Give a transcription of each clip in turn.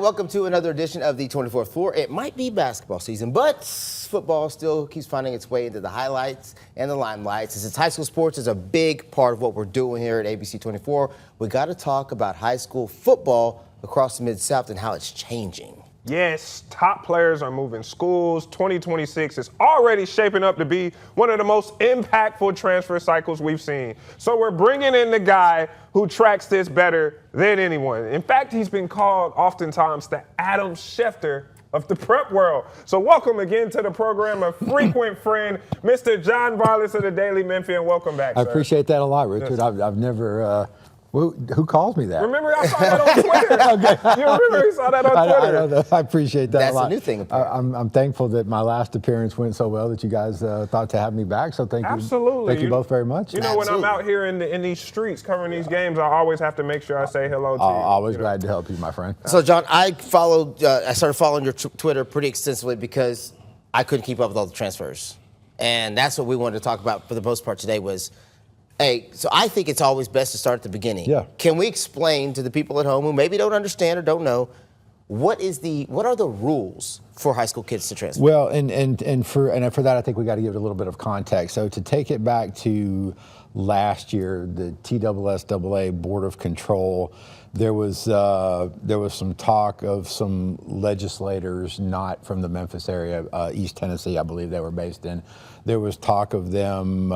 welcome to another edition of the 24th Floor. It might be basketball season, but football still keeps finding its way into the highlights and the limelight. Since high school sports is a big part of what we're doing here at ABC 24, we got to talk about high school football across the Mid-South and how it's changing. Yes, top players are moving schools. 2026 is already shaping up to be one of the most impactful transfer cycles we've seen. So we're bringing in the guy who tracks this better than anyone. In fact, he's been called oftentimes the Adam Schefter of the prep world. So welcome again to the program, a frequent friend, Mr. John Varlas of the Daily Memphian. Welcome back, sir. I appreciate that a lot, Richard. Yes. I've never... Who calls me that? Remember, I saw that on Twitter. Okay. You remember you saw that on Twitter. I appreciate that a lot. That's a new thing. I'm thankful that my last appearance went so well that you guys thought to have me back. So thank you. Absolutely. Thank you both very much. You know, when I'm out here in these streets covering these games, I always have to make sure I say hello to you. Always glad to help you, my friend. So, John, I started following your Twitter pretty extensively because I couldn't keep up with all the transfers. And that's what we wanted to talk about for the most part today was, hey, so I think it's always best to start at the beginning. Yeah. Can we explain to the people at home who maybe don't understand or don't know what are the rules for high school kids to transfer? Well, and for that, I think we got to give it a little bit of context. So to take it back to last year, the TSSAA Board of Control, there was some talk of some legislators not from the Memphis area, East Tennessee, I believe they were based in. There was talk of them,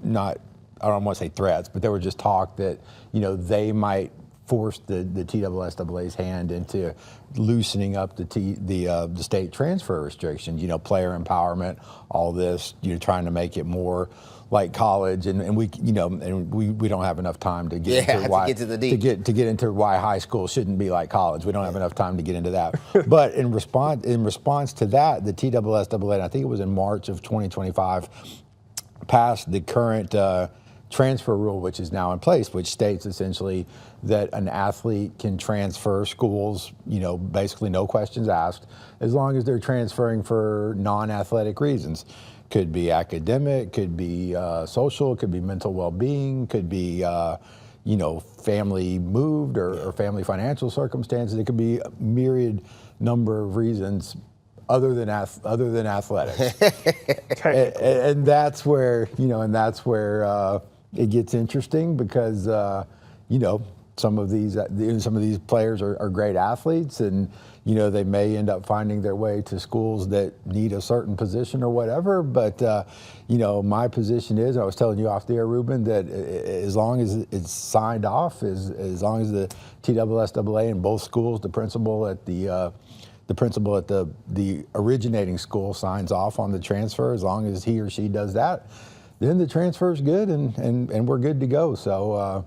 not, I don't want to say threats, but there was just talk that, they might force the TSSAA's hand into loosening up the state transfer restrictions, player empowerment, all this, trying to make it more like college, and we don't have enough time to get into why to get into why high school shouldn't be like college. We don't have enough time to get into that. But in response to that, the TSSAA, and I think it was in March of 2025, passed the current transfer rule, which is now in place, which states essentially that an athlete can transfer schools, basically no questions asked, as long as they're transferring for non-athletic reasons. Could be academic, could be social, could be mental well-being, could be, family moved or family financial circumstances. It could be a myriad number of reasons other than athletics. and that's where, it gets interesting because, some of these players are great athletes, and they may end up finding their way to schools that need a certain position or whatever. But my position is, I was telling you off the air, Ruben, that as long as it's signed off, as long as the TSSAA in both schools, the principal at the originating school signs off on the transfer, as long as he or she does that, then the transfer is good and we're good to go. So.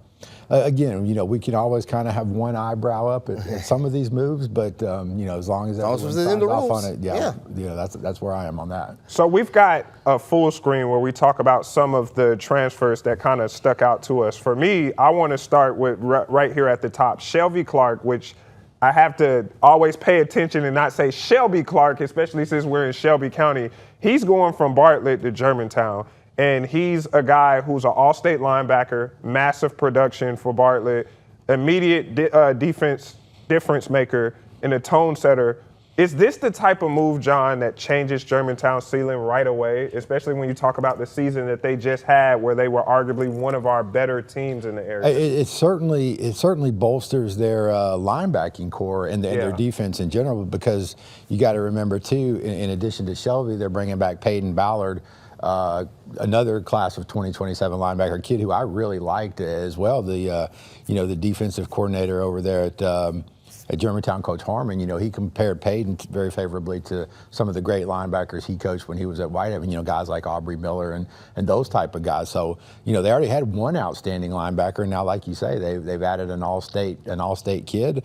Again, we can always kind of have one eyebrow up at some of these moves, but as long as everyone signs off on it, that's where I am on that. So we've got a full screen where we talk about some of the transfers that kind of stuck out to us. For me, I want to start with right here at the top, Shelby Clark, which I have to always pay attention and not say Shelby Clark, especially since we're in Shelby County. He's going from Bartlett to Germantown. And he's a guy who's an all-state linebacker, massive production for Bartlett, immediate defense difference maker, and a tone setter. Is this the type of move, John, that changes Germantown's ceiling right away, especially when you talk about the season that they just had where they were arguably one of our better teams in the area? It certainly bolsters their linebacking core and their defense in general, because you got to remember, too, in addition to Shelby, they're bringing back Peyton Ballard, another class of 2027 linebacker, kid who I really liked as well. The defensive coordinator over there at Germantown, Coach Harmon, he compared Peyton very favorably to some of the great linebackers he coached when he was at Whitehaven, guys like Aubrey Miller and those type of guys. So, they already had one outstanding linebacker, and now, like you say, they've added an all-state kid.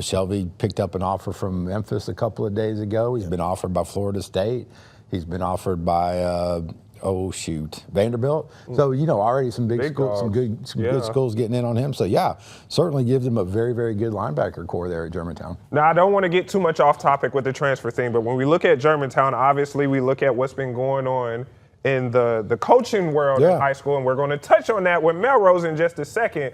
Shelby picked up an offer from Memphis a couple of days ago. He's been offered by Florida State. He's been offered by Vanderbilt. So already some big schools, some good schools getting in on him. So certainly gives him a very, very good linebacker core there at Germantown. Now, I don't want to get too much off topic with the transfer thing, but when we look at Germantown, obviously we look at what's been going on in the coaching world in high school, and we're going to touch on that with Melrose in just a second.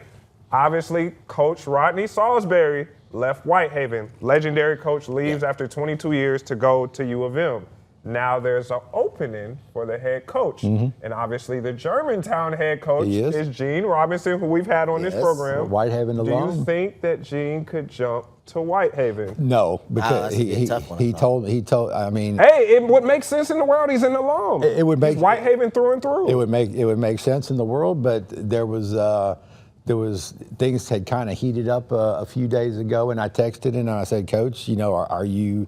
Obviously, Coach Rodney Salisbury left Whitehaven. Legendary coach leaves after 22 years to go to U of M. Now there's an opening for the head coach. And obviously the Germantown head coach is Gene Robinson, who we've had on this program. Whitehaven alum. Do you think that Gene could jump to Whitehaven? No, because he told, I mean. Hey, it would make sense in the world. He's an alum. It would make. He's Whitehaven through and through. It would make sense in the world, but there was things had kind of heated up a few days ago, and I texted him and I said, Coach, you know, are you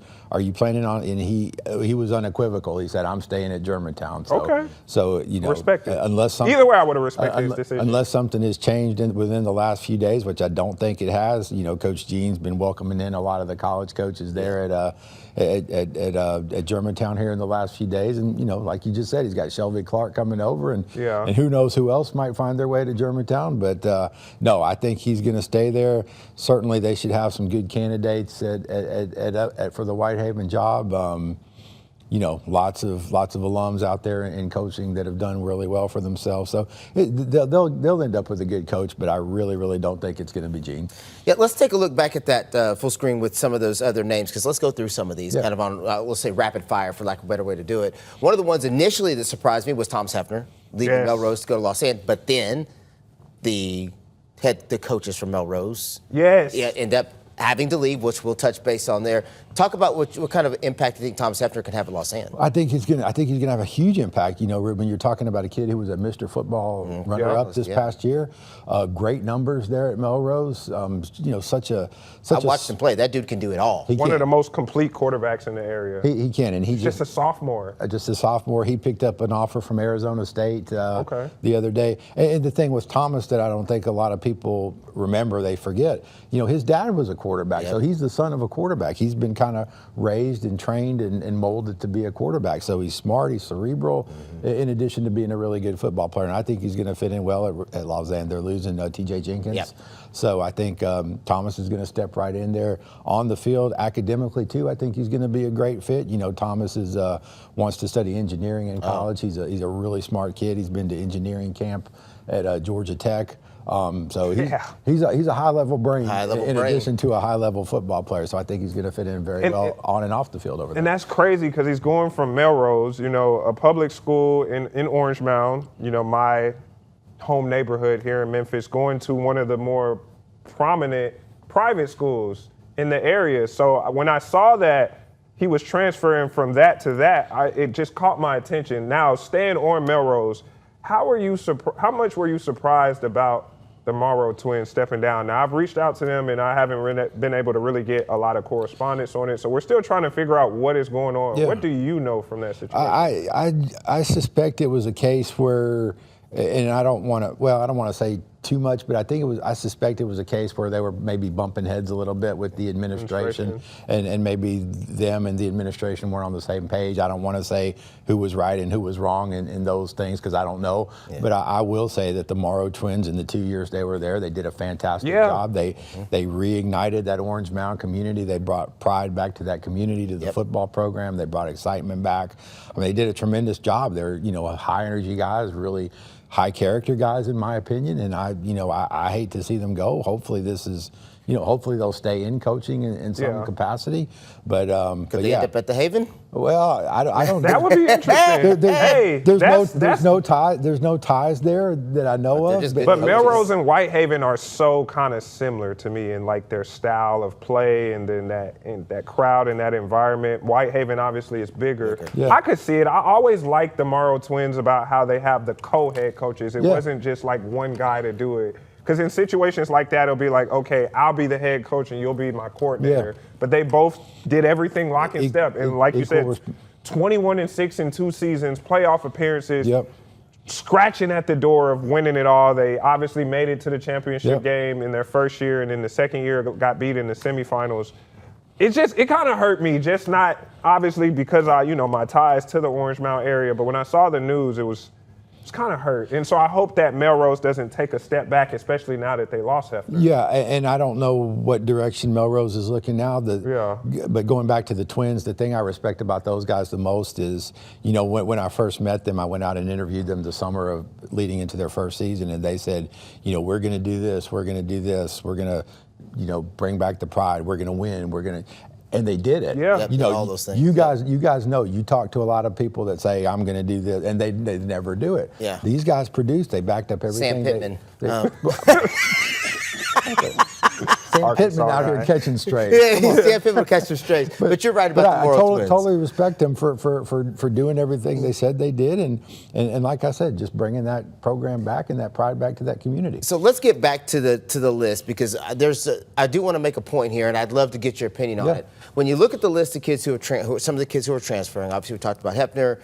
planning on? And he was unequivocal. He said, I'm staying at Germantown. So, okay. So you know, respect it. Unless something, either way, I would have respected his decision. Unless something has changed within the last few days, which I don't think it has. You know, Coach Gene's been welcoming in a lot of the college coaches there at Germantown here in the last few days, and you know, like you just said, he's got Shelby Clark coming over, and who knows who else might find their way to Germantown. But no, I think he's going to stay there. Certainly, they should have some good candidates for the Whitehaven job. You know, lots of alums out there in coaching that have done really well for themselves. So they'll end up with a good coach, but I really don't think it's going to be Gene. Yeah, let's take a look back at that full screen with some of those other names, because let's go through some of these kind of on, let's say, rapid fire, for lack of a better way to do it. One of the ones initially that surprised me was Thomas Hefner leaving Melrose to go to Los Angeles, but then the coaches from Melrose end up having to leave, which we'll touch base on there. Talk about what kind of impact you think Thomas Hefner can have at Los Angeles. I think he's gonna have a huge impact. You know, Ruben, you're talking about a kid who was a Mr. Football runner-up this past year. Great numbers there at Melrose. You know, I watched him play. That dude can do it all. One of the most complete quarterbacks in the area. He can, and he's just a sophomore. Just a sophomore. He picked up an offer from Arizona State the other day. And the thing with Thomas that I don't think a lot of people remember, they forget. You know, his dad was a quarterback, so he's the son of a quarterback. He's been kind of raised and trained and molded to be a quarterback. So he's smart, he's cerebral, in addition to being a really good football player. And I think he's going to fit in well at Lausanne. They're losing T.J. Jenkins. So I think Thomas is going to step right in there on the field. Academically, too, I think he's going to be a great fit. You know, Thomas wants to study engineering in college. He's a really smart kid. He's been to engineering camp at Georgia Tech. So he's a high-level brain in addition to a high-level football player. So I think he's going to fit in very well on and off the field over there. And that's crazy because he's going from Melrose, you know, a public school in Orange Mound, you know, my home neighborhood here in Memphis, going to one of the more prominent private schools in the area. So when I saw that he was transferring from that to that, it just caught my attention. Now, staying on Melrose, how much were you surprised about the Morrow twins stepping down? Now, I've reached out to them, and I haven't been able to really get a lot of correspondence on it. So we're still trying to figure out what is going on. What do you know from that situation? I suspect it was a case where, and I don't want to say too much, but I suspect it was a case where they were maybe bumping heads a little bit with the administration. And maybe them and the administration weren't on the same page. I don't want to say who was right and who was wrong in those things, because I don't know. But I will say that the Morrow twins, in the 2 years they were there, they did a fantastic job. They reignited that Orange Mound community. They brought pride back to that community, to the football program. They brought excitement back. I mean, they did a tremendous job. They're, you know, high energy guys, really high character guys, in my opinion, and I hate to see them go. Hopefully hopefully they'll stay in coaching in some capacity. But could they end up at the Haven? Well, I don't. That would be interesting. There's no ties there that I know of. But Melrose and Whitehaven are so kind of similar to me in like their style of play, and then that crowd and that environment. Whitehaven obviously is bigger. I could see it. I always liked the Morrow twins about how they have the co-head coaches. It wasn't just like one guy to do it. Because in situations like that, it'll be like, okay, I'll be the head coach and you'll be my coordinator. But they both did everything lock and step. And like you said, 21-6 in 2 seasons, playoff appearances, scratching at the door of winning it all. They obviously made it to the championship game in their first year, and in the second year got beat in the semifinals. It kind of hurt me, just not obviously because my ties to the Orange Mound area, but when I saw the news, it's kind of hurt. And so I hope that Melrose doesn't take a step back, especially now that they lost Hefner. Yeah, and I don't know what direction Melrose is looking now. But going back to the twins, the thing I respect about those guys the most is, when I first met them, I went out and interviewed them the summer of leading into their first season, and they said, we're going to do this, we're going to do this, we're going to bring back the pride. We're going to win. We're going to, and they did it. Yeah. Yep, all those things. You guys know. You talk to a lot of people that say I'm going to do this, and they never do it. Yeah. These guys produced. They backed up everything. Sam Pittman. Sam Pittman out here catching strays. Yeah, Sam Pittman catching strays. But you're right about the moral twins. I totally respect them for doing everything they said they did, and like I said, just bringing that program back and that pride back to that community. So let's get back to the list, because I do want to make a point here, and I'd love to get your opinion on it. When you look at the list of kids some of the kids who are transferring, obviously we talked about Hefner.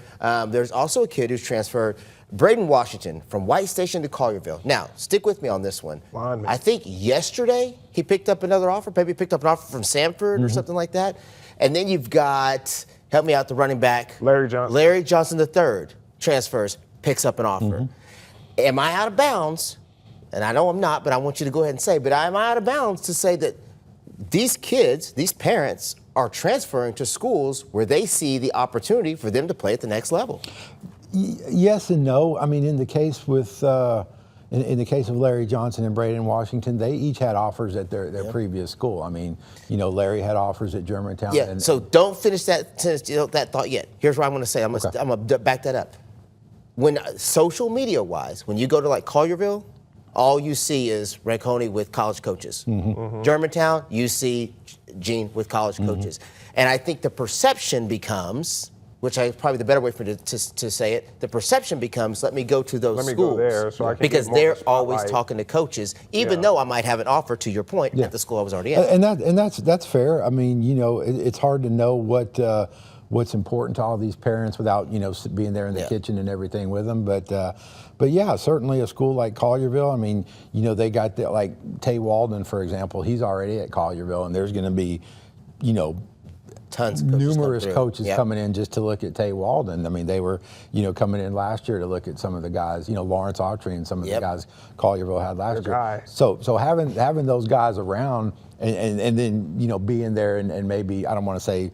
There's also a kid who's transferred, Braden Washington, from White Station to Collierville. Now, stick with me on this one. Lineman. I think yesterday he picked up another offer. Maybe he picked up an offer from Sanford or something like that. And then you've got, help me out, the running back. Larry Johnson. Larry Johnson III transfers, picks up an offer. Am I out of bounds? And I know I'm not, but I want you to go ahead and say, but am I out of bounds to say that these kids, these parents, are transferring to schools where they see the opportunity for them to play at the next level? Yes and no. I mean, in the case with in the case of Larry Johnson and Braden Washington, they each had offers at their previous school. I mean, Larry had offers at Germantown. Yeah. So don't finish that thought yet. Here's what I'm going to say. I'm going to back that up. When social media wise, when you go to like Collierville, all you see is Ranconi with college coaches. Germantown, you see Gene with college coaches. And I think the perception becomes, which is probably the better way for to say it, the perception becomes, let me go to those schools. Go there so I can because get more they're of the spotlight. always talking to coaches, even though I might have an offer, to your point, at the school I was already at. And that's fair. I mean, it's hard to know what's important to all these parents without being there in the kitchen and everything with them. But yeah, certainly a school like Collierville. I mean, they got like Tay Walden, for example. He's already at Collierville, and there's going to be, Tons of numerous coaches coming in just to look at Tay Walden. I mean, they were, coming in last year to look at some of the guys, Lawrence Autry and some of the guys Collierville had last year. So having those guys around and then, being there and maybe, I don't want to say,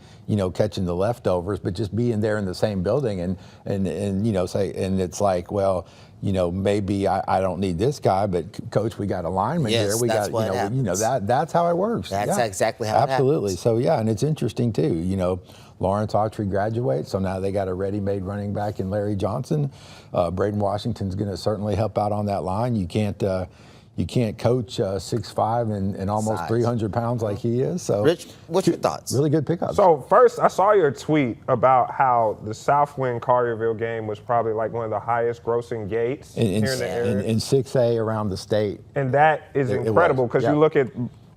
catching the leftovers, but just being there in the same building and it's like, well, maybe I don't need this guy, but coach, we got a lineman here. We that's got, that's how it works. That's exactly how it happens. Absolutely. So yeah, and it's interesting too. Lawrence Autry graduates, so now they got a ready-made running back in Larry Johnson. Braden Washington's going to certainly help out on that line. You can't coach 6'5" and almost 300 pounds like he is. So, Rich, what's your thoughts? Really good pickup. So first, I saw your tweet about how the Southwind Collierville game was probably like one of the highest grossing gates here in the area. In 6A around the state. And that is incredible because you look at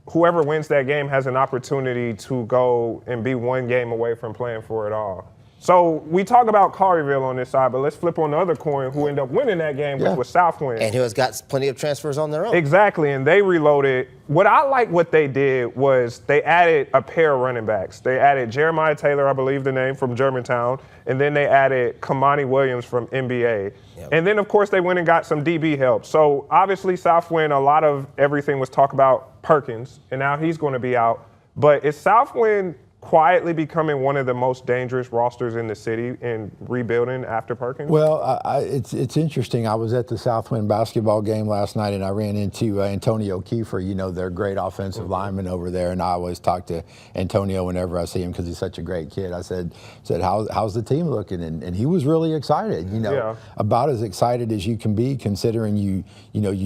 whoever wins that game has an opportunity to go and be one game away from playing for it all. So we talk about Collierville on this side, but let's flip on the other coin who ended up winning that game, which was Southwind. And who has got plenty of transfers on their own. Exactly, and they reloaded. What they did was they added a pair of running backs. They added Jeremiah Taylor, I believe the name, from Germantown, and then they added Kamani Williams from NBA. And then, of course, they went and got some DB help. So obviously Southwind, a lot of everything was talk about Perkins, and now he's going to be out. But is Southwind quietly becoming one of the most dangerous rosters in the city and rebuilding after Perkins? Well, it's interesting. I was at the Southwind basketball game last night, and I ran into Antonio Kiefer, their great offensive lineman over there, and I always talk to Antonio whenever I see him because he's such a great kid. I said, how's the team looking? And he was really excited, about as excited as you can be considering you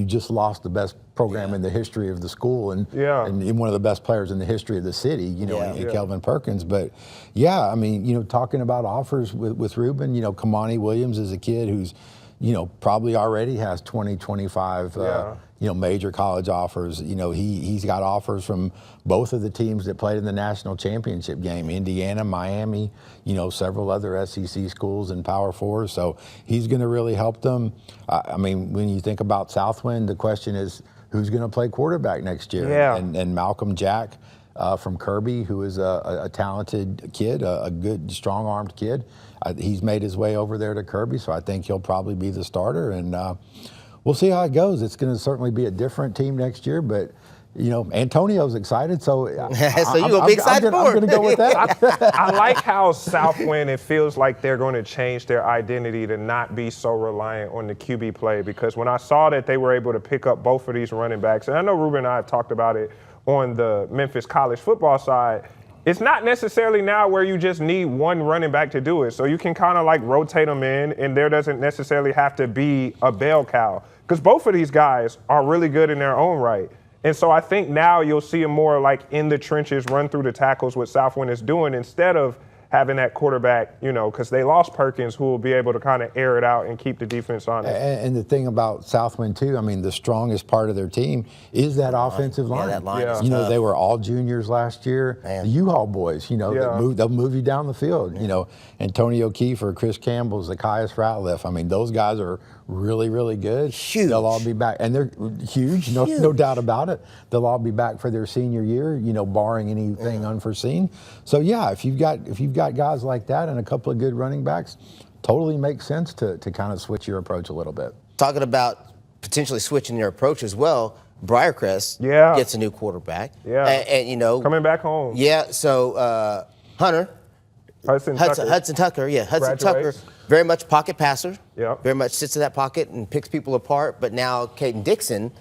just lost the best program in the history of the school and one of the best players in the history of the city, in Kelvin Perkins. But yeah, I mean, talking about offers with Ruben, Kamani Williams is a kid who's, probably already has 20, 25, major college offers. He's got offers from both of the teams that played in the national championship game, Indiana, Miami, several other SEC schools and Power Fours. So he's going to really help them. I mean, when you think about Southwind, the question is, who's going to play quarterback next year? And Malcolm Jack from Kirby, who is a talented kid, a good, strong-armed kid. He's made his way over there to Kirby, so I think he'll probably be the starter. And we'll see how it goes. It's going to certainly be a different team next year, but Antonio's excited, so so you're going to be excited for it. I'm going to go with that. I like how Southwind, it feels like they're going to change their identity to not be so reliant on the QB play, because when I saw that they were able to pick up both of these running backs, and I know Ruben and I have talked about it on the Memphis college football side, it's not necessarily now where you just need one running back to do it. So you can kind of like rotate them in, and there doesn't necessarily have to be a bell cow. Because both of these guys are really good in their own right. And so I think now you'll see them more like in the trenches, run through the tackles, what Southwind is doing, instead of having that quarterback, because they lost Perkins, who will be able to kind of air it out and keep the defense on it. And the thing about Southwind, too, I mean, the strongest part of their team is that offensive line. Yeah, that line is tough. They were all juniors last year. Man. The U-Haul boys, they'll move you down the field. Antonio Kiefer, Chris Campbell, Zacchaeus Ratliff. I mean, those guys are really, really good. Huge. They'll all be back. And they're huge, no doubt about it. They'll all be back for their senior year, barring anything unforeseen. So, yeah, if you've got guys like that and a couple of good running backs, totally makes sense to kind of switch your approach a little bit. Talking about potentially switching your approach as well, Briarcrest gets a new quarterback. Yeah. And coming back home. Yeah, so Hudson Tucker, Graduates. very much pocket passer. Yep. Very much sits in that pocket and picks people apart. But now Caden Dixon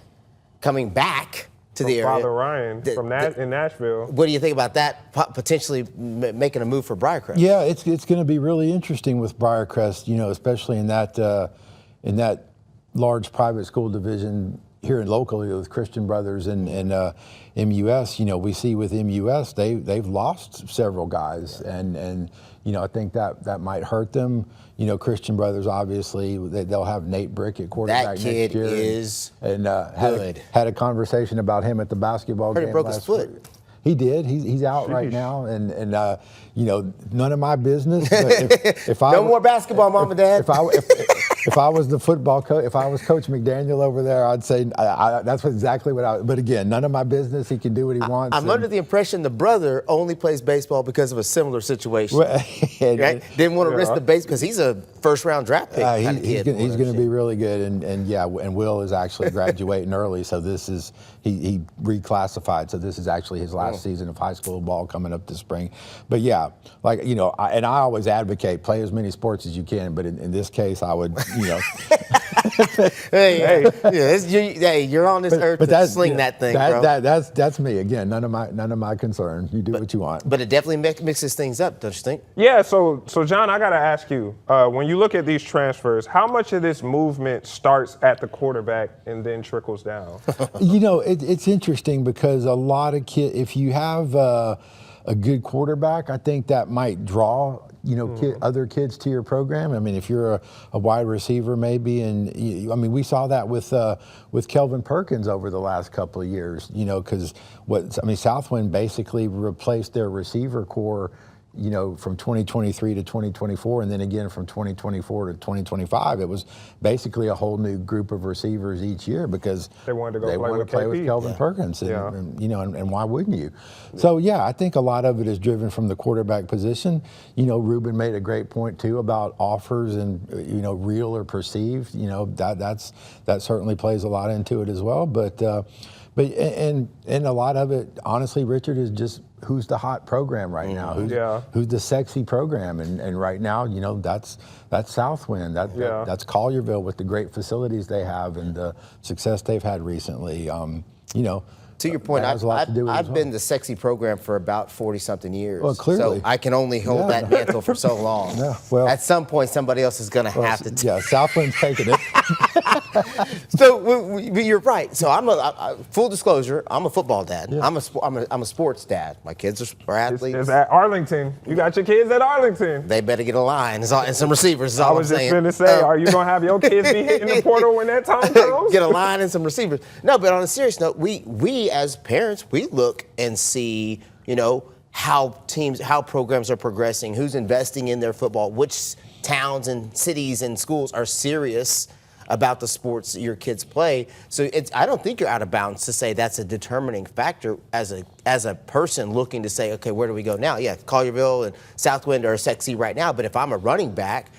coming back to the area. Father Ryan in Nashville. What do you think about that potentially making a move for Briarcrest? Yeah, it's going to be really interesting with Briarcrest, especially in that large private school division here locally with Christian Brothers and MUS. We see with MUS they've lost several guys, and I think that might hurt them. Christian Brothers, obviously, they'll have Nate Brick at quarterback next year. That kid is good. Had a conversation about him at the basketball game. He broke his foot. Week. He did. He's out right now, and none of my business. But if I no more basketball, Mom and Dad. If I was the football coach, if I was Coach McDaniel over there, I'd say that's exactly what I. But again, none of my business. He can do what he wants. I'm under the impression the brother only plays baseball because of a similar situation. Right? Didn't want to risk the base because he's a first-round draft pick. He's going to be really good, and Will is actually graduating early, so this is he reclassified, so this is actually his last season of high school ball coming up this spring. But yeah, I always advocate play as many sports as you can, but in this case, I would. Hey, you're on this earth to sling that thing, bro. That's me. Again, none of my concern. You do what you want. But it definitely mixes things up, don't you think? Yeah. So John, I gotta ask you, when you look at these transfers, how much of this movement starts at the quarterback and then trickles down? It's interesting because a lot of kids, if you have a good quarterback, I think that might draw other kids to your program. I mean, if you're a wide receiver, maybe, and we saw that with Kelvin Perkins over the last couple of years. Because Southwind basically replaced their receiver core. From 2023 to 2024, and then again from 2024 to 2025, it was basically a whole new group of receivers each year because they wanted to play with Kelvin Perkins, and why wouldn't you? So I think a lot of it is driven from the quarterback position. Ruben made a great point too about offers and real or perceived. That certainly plays a lot into it as well. But a lot of it, honestly, Richard, is just who's the hot program right now? Who's the sexy program? And right now, that's Southwind. That's Collierville with the great facilities they have and the success they've had recently. To your point, I've been the sexy program for about 40-something years. Well, clearly. So I can only hold that mantle for so long. At some point, somebody else is going to have to take it. Yeah, Southwind's taking it. So you're right. So full disclosure, I'm a football dad. Yeah. I'm a sports dad. My kids are athletes. It's at Arlington. You got your kids at Arlington. They better get a line and some receivers. I was just going to say, are you going to have your kids be hitting the portal when that time comes? Get a line and some receivers. No, but on a serious note, we as parents, we look and see, how programs are progressing, who's investing in their football, which towns and cities and schools are serious about the sports that your kids play. So I don't think you're out of bounds to say that's a determining factor as a person looking to say, okay, where do we go now? Yeah, Collierville and Southwind are sexy right now, but if I'm a running back,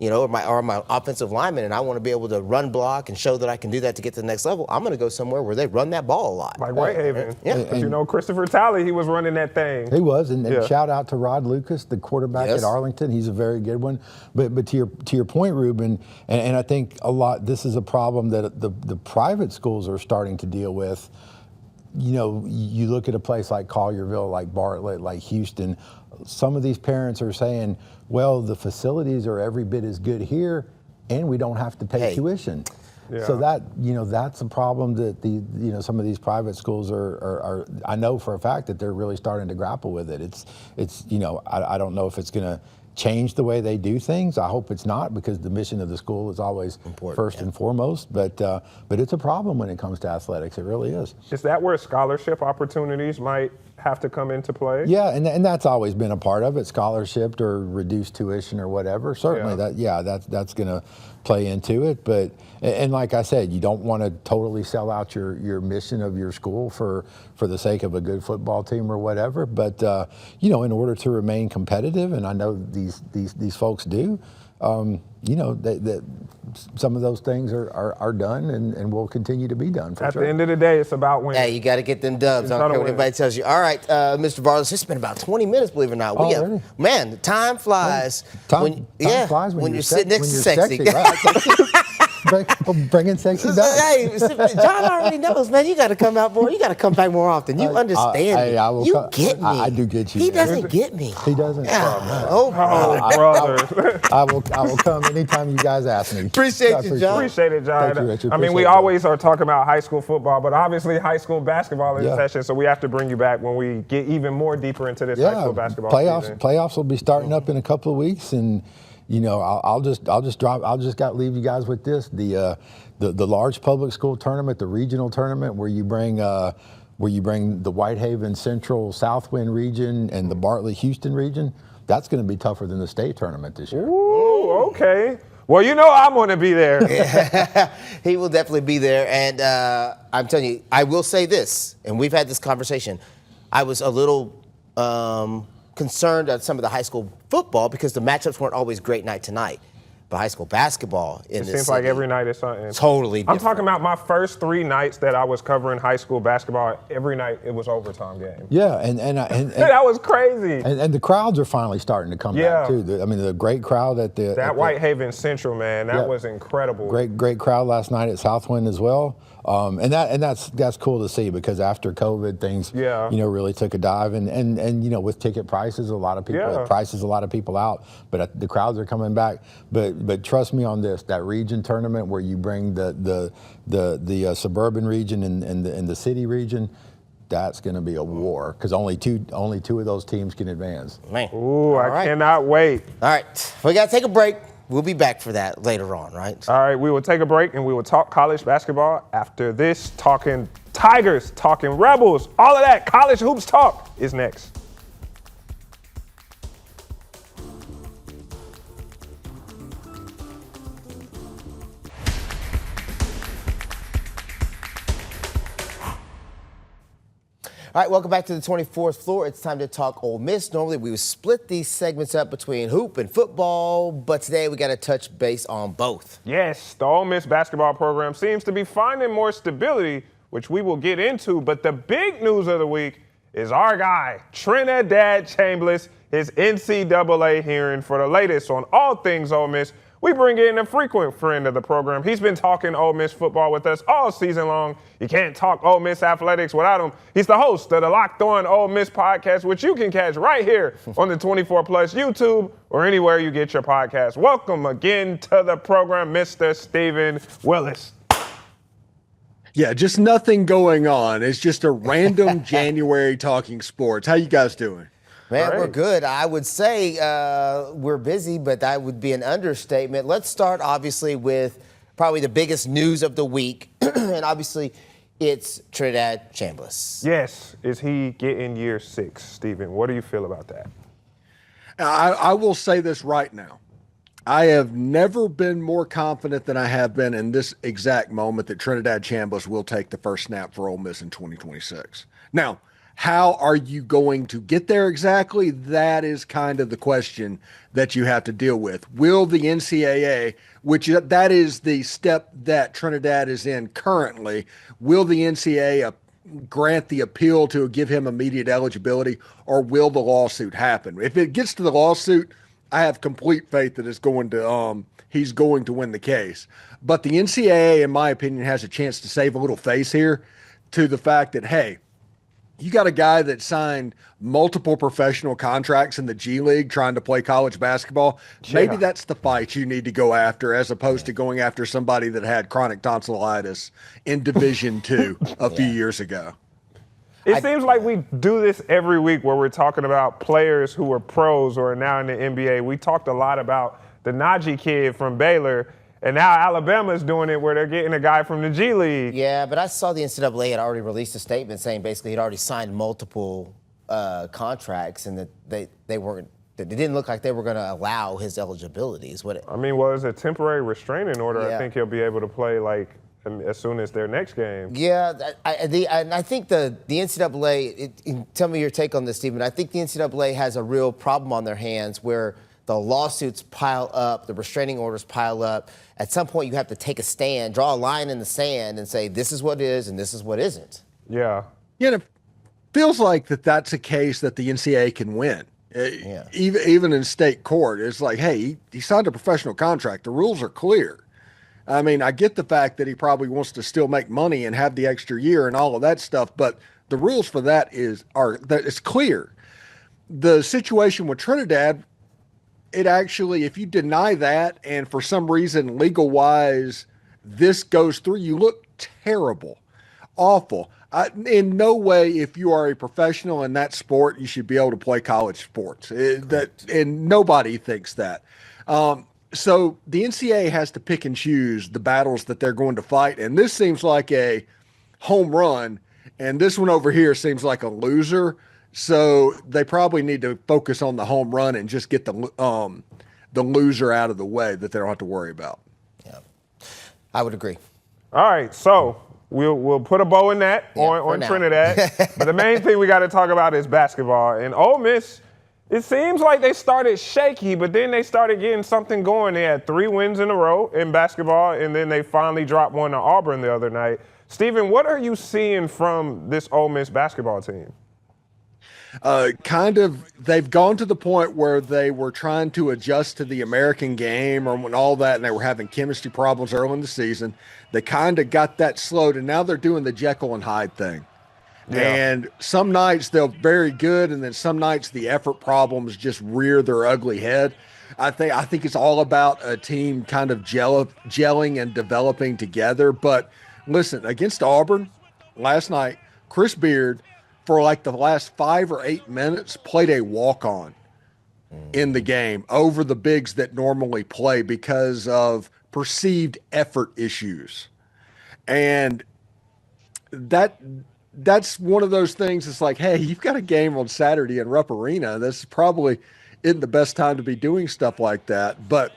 or my offensive lineman, and I want to be able to run block and show that I can do that to get to the next level, I'm going to go somewhere where they run that ball a lot. Like Whitehaven. Yeah. Because Christopher Talley, he was running that thing. He was, and shout out to Rod Lucas, the quarterback at Arlington. He's a very good one. But to your point, Ruben, and I think this is a problem that the private schools are starting to deal with. you look at a place like Collierville, like Bartlett, like Houston. Some of these parents are saying, well, the facilities are every bit as good here, and we don't have to pay tuition. Yeah. So that's a problem that some of these private schools are. I know for a fact that they're really starting to grapple with it. I don't know if it's going to change the way they do things. I hope it's not, because the mission of the school is always important, first and foremost. But it's a problem when it comes to athletics. It really is. Is that where scholarship opportunities might have to come into play? Yeah, and that's always been a part of it, scholarship or reduced tuition or whatever. Certainly, that's going to play into it. But and like I said, you don't want to totally sell out your mission of your school for the sake of a good football team or whatever. But in order to remain competitive, and I know these folks do, that some of those things are done and will continue to be done. At the end of the day, it's about winning. Hey, you got to get them dubs. I don't care what anybody tells you. All right, Mr. Vargas, it's been about 20 minutes, believe it or not. Man, time flies. Time flies when you're sitting next to sexy. Bringing sexy back. Hey, John already knows, man. You got to come out more. You got to come back more often. You understand me. You get me. I do get you. He doesn't get me. He doesn't. Brother. I will come anytime you guys ask me. Appreciate you, John. Appreciate it, John. Thank you, Richard. I mean, we always are talking about high school football, but obviously high school basketball is in session, so we have to bring you back when we get even more deeper into this high school basketball season. Playoffs will be starting up in a couple of weeks, and I'll just leave you guys with this: the large public school tournament, the regional tournament, where you bring the Whitehaven Central Southwind region and the Bartlett Houston region. That's going to be tougher than the state tournament this year. Ooh, okay. Well, I'm going to be there. He will definitely be there, and I'm telling you, I will say this, and we've had this conversation. I was a little concerned at some of the high school football because the matchups weren't always great night to night. But high school basketball it seems like every night is something. Totally different. I'm talking about my first 3 nights that I was covering high school basketball. Every night it was overtime game. Yeah, and that was crazy. And the crowds are finally starting to come back too. The great crowd at the Whitehaven Central, man, that was incredible. Great crowd last night at Southwind as well. And that's cool to see, because after COVID things really took a dive, and with ticket prices, a lot of people prices a lot of people out, but the crowds are coming back. But trust me on this, that region tournament where you bring the suburban region and the city region, that's going to be a war, because only two of those teams can advance. Man. Ooh, I cannot wait. All right, we got to take a break. We'll be back for that later on, right? All right, we will take a break and we will talk college basketball after this. Talking Tigers, talking Rebels, all of that college hoops talk is next. All right, welcome back to the 24th floor. It's time to talk Ole Miss. Normally, we would split these segments up between hoop and football, but today we got to touch base on both. Yes, the Ole Miss basketball program seems to be finding more stability, which we will get into, but the big news of the week is our guy, Trinidad Chambliss, his NCAA hearing. For the latest on all things Ole Miss, we bring in a frequent friend of the program. He's been talking Ole Miss football with us all season long. You can't talk Ole Miss athletics without him. He's the host of the Locked On Ole Miss podcast, which you can catch right here on the 24 Plus YouTube or anywhere you get your podcast. Welcome again to the program, Mr. Stephen Willis. Yeah, just nothing going on. It's just a random January talking sports. How you guys doing? Man, we're good. I would say we're busy, but that would be an understatement. Let's start, obviously, with probably the biggest news of the week. And obviously, it's Trinidad Chambliss. Yes. Is he getting year 6, Stephen? What do you feel about that? I will say this right now. I have never been more confident than I have been in this exact moment that Trinidad Chambliss will take the first snap for Ole Miss in 2026. Now, how are you going to get there exactly? That is kind of the question that you have to deal with. Will the NCAA, which that is the step that Trinidad is in currently, will the NCAA grant the appeal to give him immediate eligibility, or will the lawsuit happen? If it gets to the lawsuit, I have complete faith that it's going to he's going to win the case. But the NCAA, in my opinion, has a chance to save a little face here to the fact that, hey, you got a guy that signed multiple professional contracts in the G League trying to play college basketball. Maybe that's the fight you need to go after, as opposed to going after somebody that had chronic tonsillitis in Division II a few years ago. It seems like we do this every week where we're talking about players who are pros or are now in the NBA. We talked a lot about the Najee kid from Baylor, and now Alabama's doing it where they're getting a guy from the G League. Yeah, but I saw the NCAA had already released a statement saying basically he'd already signed multiple contracts and that they didn't look like they were going to allow his eligibility. Is what I mean, well, it's a temporary restraining order. Yeah. I think he'll be able to play as soon as their next game. Yeah, and I think the NCAA, tell me your take on this, Stephen. I think the NCAA has a real problem on their hands where the lawsuits pile up, the restraining orders pile up. At some point, you have to take a stand, draw a line in the sand and say, this is what is and this is what isn't. Yeah. Yeah, it feels like that's a case that the NCAA can win. Yeah. Even in state court, it's like, hey, he signed a professional contract. The rules are clear. I mean, I get the fact that he probably wants to still make money and have the extra year and all of that stuff, but the rules for that it's clear. The situation with Trinidad, it actually, if you deny that and for some reason legal-wise this goes through, you look terrible, awful. In no way, if you are a professional in that sport, you should be able to play college sports. And nobody thinks that. So the NCAA has to pick and choose the battles that they're going to fight. And this seems like a home run, and this one over here seems like a loser. So they probably need to focus on the home run and just get the loser out of the way that they don't have to worry about. Yeah, I would agree. All right, so we'll put a bow in that on Trinidad. But the main thing we got to talk about is basketball. And Ole Miss, it seems like they started shaky, but then they started getting something going. They had 3 wins in a row in basketball, and then they finally dropped one to Auburn the other night. Stephen, what are you seeing from this Ole Miss basketball team? They've gone to the point where they were trying to adjust to the American game and all that, and they were having chemistry problems early in the season. They kind of got that slowed, and now they're doing the Jekyll and Hyde thing. Yeah. And some nights they're very good, and then some nights the effort problems just rear their ugly head. I think it's all about a team kind of gelling and developing together. But listen, against Auburn last night, Chris Beard, for like the last 5 or 8 minutes, played a walk-on in the game over the bigs that normally play because of perceived effort issues. And that's one of those things. It's like, hey, you've got a game on Saturday in Rupp Arena. This probably isn't the best time to be doing stuff like that. But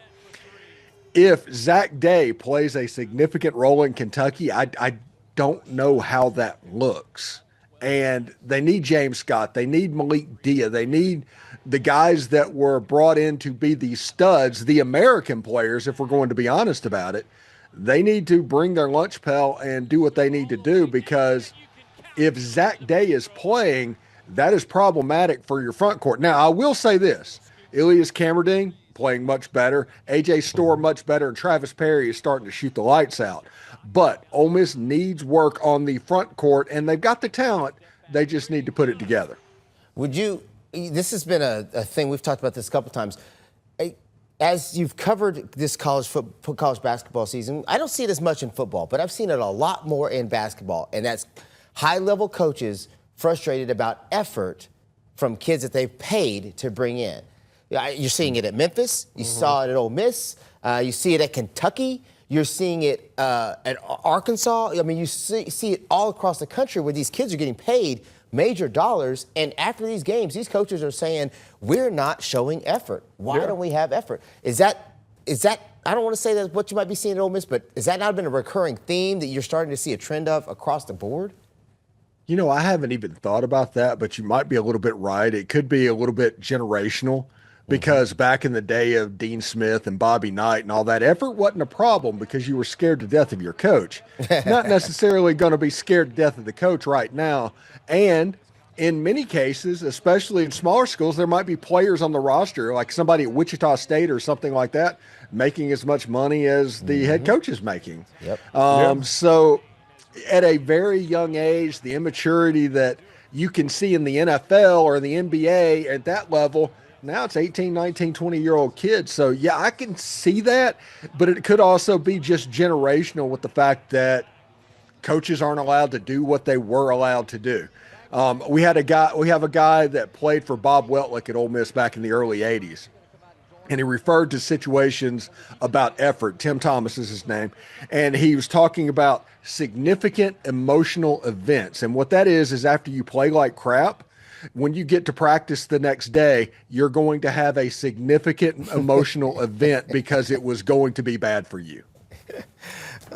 if Zach Day plays a significant role in Kentucky, I don't know how that looks. And they need James Scott. They need Malik Dia. They need the guys that were brought in to be the studs, the American players, if we're going to be honest about it. They need to bring their lunch pail and do what they need to do, because if Zach Day is playing, that is problematic for your front court. Now, I will say this. Ilias Kamerding playing much better. A.J. Storr much better. And Travis Perry is starting to shoot the lights out. But Ole Miss needs work on the front court, and they've got the talent. They just need to put it together. This has been a thing, we've talked about this a couple times. As you've covered this college basketball season, I don't see it as much in football, but I've seen it a lot more in basketball, and that's high-level coaches frustrated about effort from kids that they've paid to bring in. You're seeing it at Memphis. You saw it at Ole Miss. You see it at Kentucky. You're seeing it at Arkansas. I mean, you see it all across the country where these kids are getting paid major dollars, and after these games, these coaches are saying, we're not showing effort. Why don't we have effort? Is that? I don't want to say that's what you might be seeing at Ole Miss, but has that not been a recurring theme that you're starting to see a trend of across the board? You know, I haven't even thought about that, but you might be a little bit right. It could be a little bit generational, because back in the day of Dean Smith and Bobby Knight and all that, effort wasn't a problem because you were scared to death of your coach. Not necessarily going to be scared to death of the coach right now. And in many cases, especially in smaller schools, there might be players on the roster, like somebody at Wichita State or something like that, making as much money as the head coach is making. So at a very young age, the immaturity that you can see in the NFL or the NBA at that level. Now it's 18, 19, 20-year-old kids. So, yeah, I can see that, but it could also be just generational with the fact that coaches aren't allowed to do what they were allowed to do. We have a guy that played for Bob Weltlich at Ole Miss back in the early 80s. And he referred to situations about effort. Tim Thomas is his name. And he was talking about significant emotional events. And what that is after you play like crap, when you get to practice the next day, you're going to have a significant emotional event because it was going to be bad for you.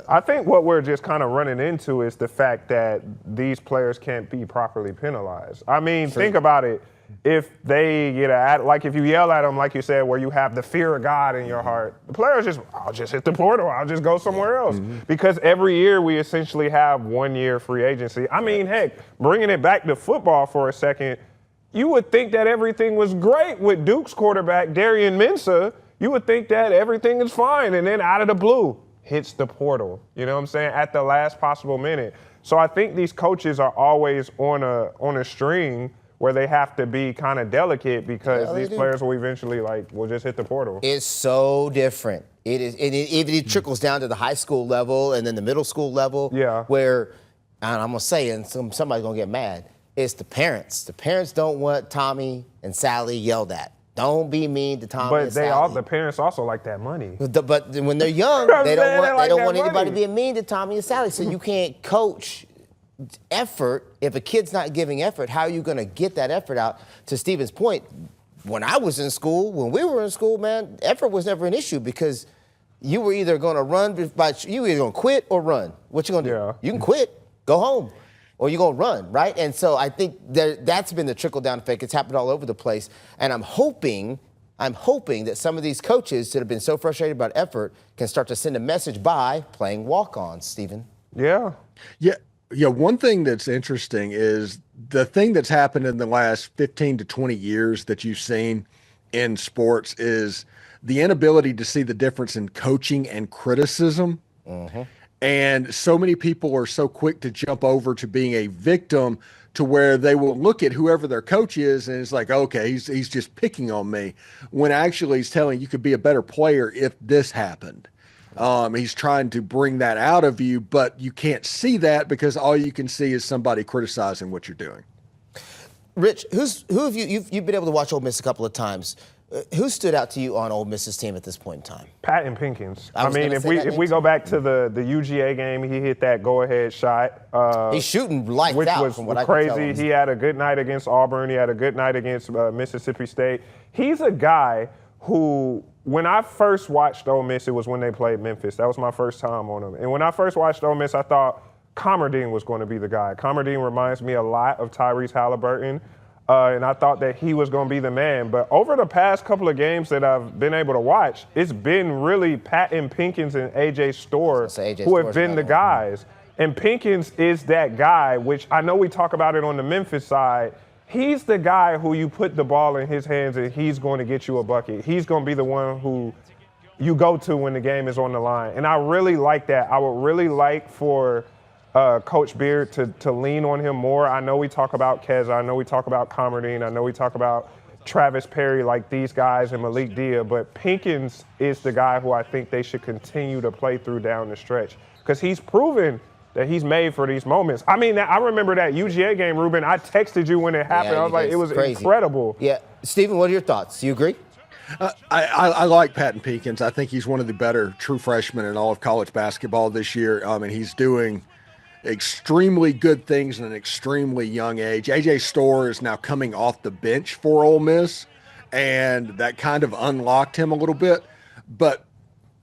I think what we're just kind of running into is the fact that these players can't be properly penalized. I mean, think about it. If they get like if you yell at them, like you said, where you have the fear of God in your heart, the players I'll just hit the portal, I'll just go somewhere else. Because every year we essentially have 1 year free agency. I mean, heck, bringing it back to football for a second, you would think that everything was great with Duke's quarterback, Darian Mensah. You would think that everything is fine, and then out of the blue, hits the portal. You know what I'm saying? At the last possible minute. So I think these coaches are always on a string where they have to be kind of delicate because these players will eventually will just hit the portal. It's so different. It is. It trickles down to the high school level and then the middle school level. Yeah. Where, and I'm gonna say, and somebody's gonna get mad. It's the parents. The parents don't want Tommy and Sally yelled at. Don't be mean to Tommy and Sally. But the parents also like that money. But when they're young, they don't want anybody being mean to Tommy and Sally. So you can't coach effort. If a kid's not giving effort, how are you going to get that effort out? To Steven's point, when I was in school, when we were in school, man, effort was never an issue because you were either going to run, you were either going to quit or run. What you going to do? Yeah. You can quit, go home, or you're going to run, right? And so I think that's been the trickle-down effect. It's happened all over the place. And I'm hoping that some of these coaches that have been so frustrated about effort can start to send a message by playing walk-ons, Steven. Yeah. Yeah, one thing that's interesting is the thing that's happened in the last 15 to 20 years that you've seen in sports is the inability to see the difference in coaching and criticism. And so many people are so quick to jump over to being a victim to where they will look at whoever their coach is and it's like, okay, he's just picking on me, when actually he's telling you could be a better player if this happened. He's trying to bring that out of you, but you can't see that because all you can see is somebody criticizing what you're doing. Rich, who have you've been able to watch Ole Miss a couple of times. Who stood out to you on Ole Miss's team at this point in time? Patton Pinkins. I mean, if we go back to the UGA game, he hit that go-ahead shot. He's shooting lights which out was from what I crazy. can tell him. He had a good night against Auburn. He had a good night against Mississippi State. He's a guy who, when I first watched Ole Miss, it was when they played Memphis. That was my first time on them. And when I first watched Ole Miss, I thought Comerdine was going to be the guy. Comerdine reminds me a lot of Tyrese Halliburton. And I thought that he was going to be the man. But over the past couple of games that I've been able to watch, it's been really Patton Pinkins and A.J. Storr who have been the guys. And Pinkins is that guy, which I know we talk about it on the Memphis side. He's the guy who you put the ball in his hands and he's going to get you a bucket. He's going to be the one who you go to when the game is on the line. And I really like that. I would really like for Coach Beard to lean on him more. I know we talk about Keza. I know we talk about Comerdine. I know we talk about Travis Perry, like these guys, and Malik Dia. But Pinkins is the guy who I think they should continue to play through down the stretch because he's proven that he's made for these moments. I mean, I remember that UGA game, Ruben. I texted you when it happened. I was like, it was crazy. Incredible. Yeah. Steven, what are your thoughts? Do you agree? I like Patton Pinkins. I think he's one of the better true freshmen in all of college basketball this year. I mean, he's doing extremely good things at an extremely young age. A.J. Storr is now coming off the bench for Ole Miss, and that kind of unlocked him a little bit. But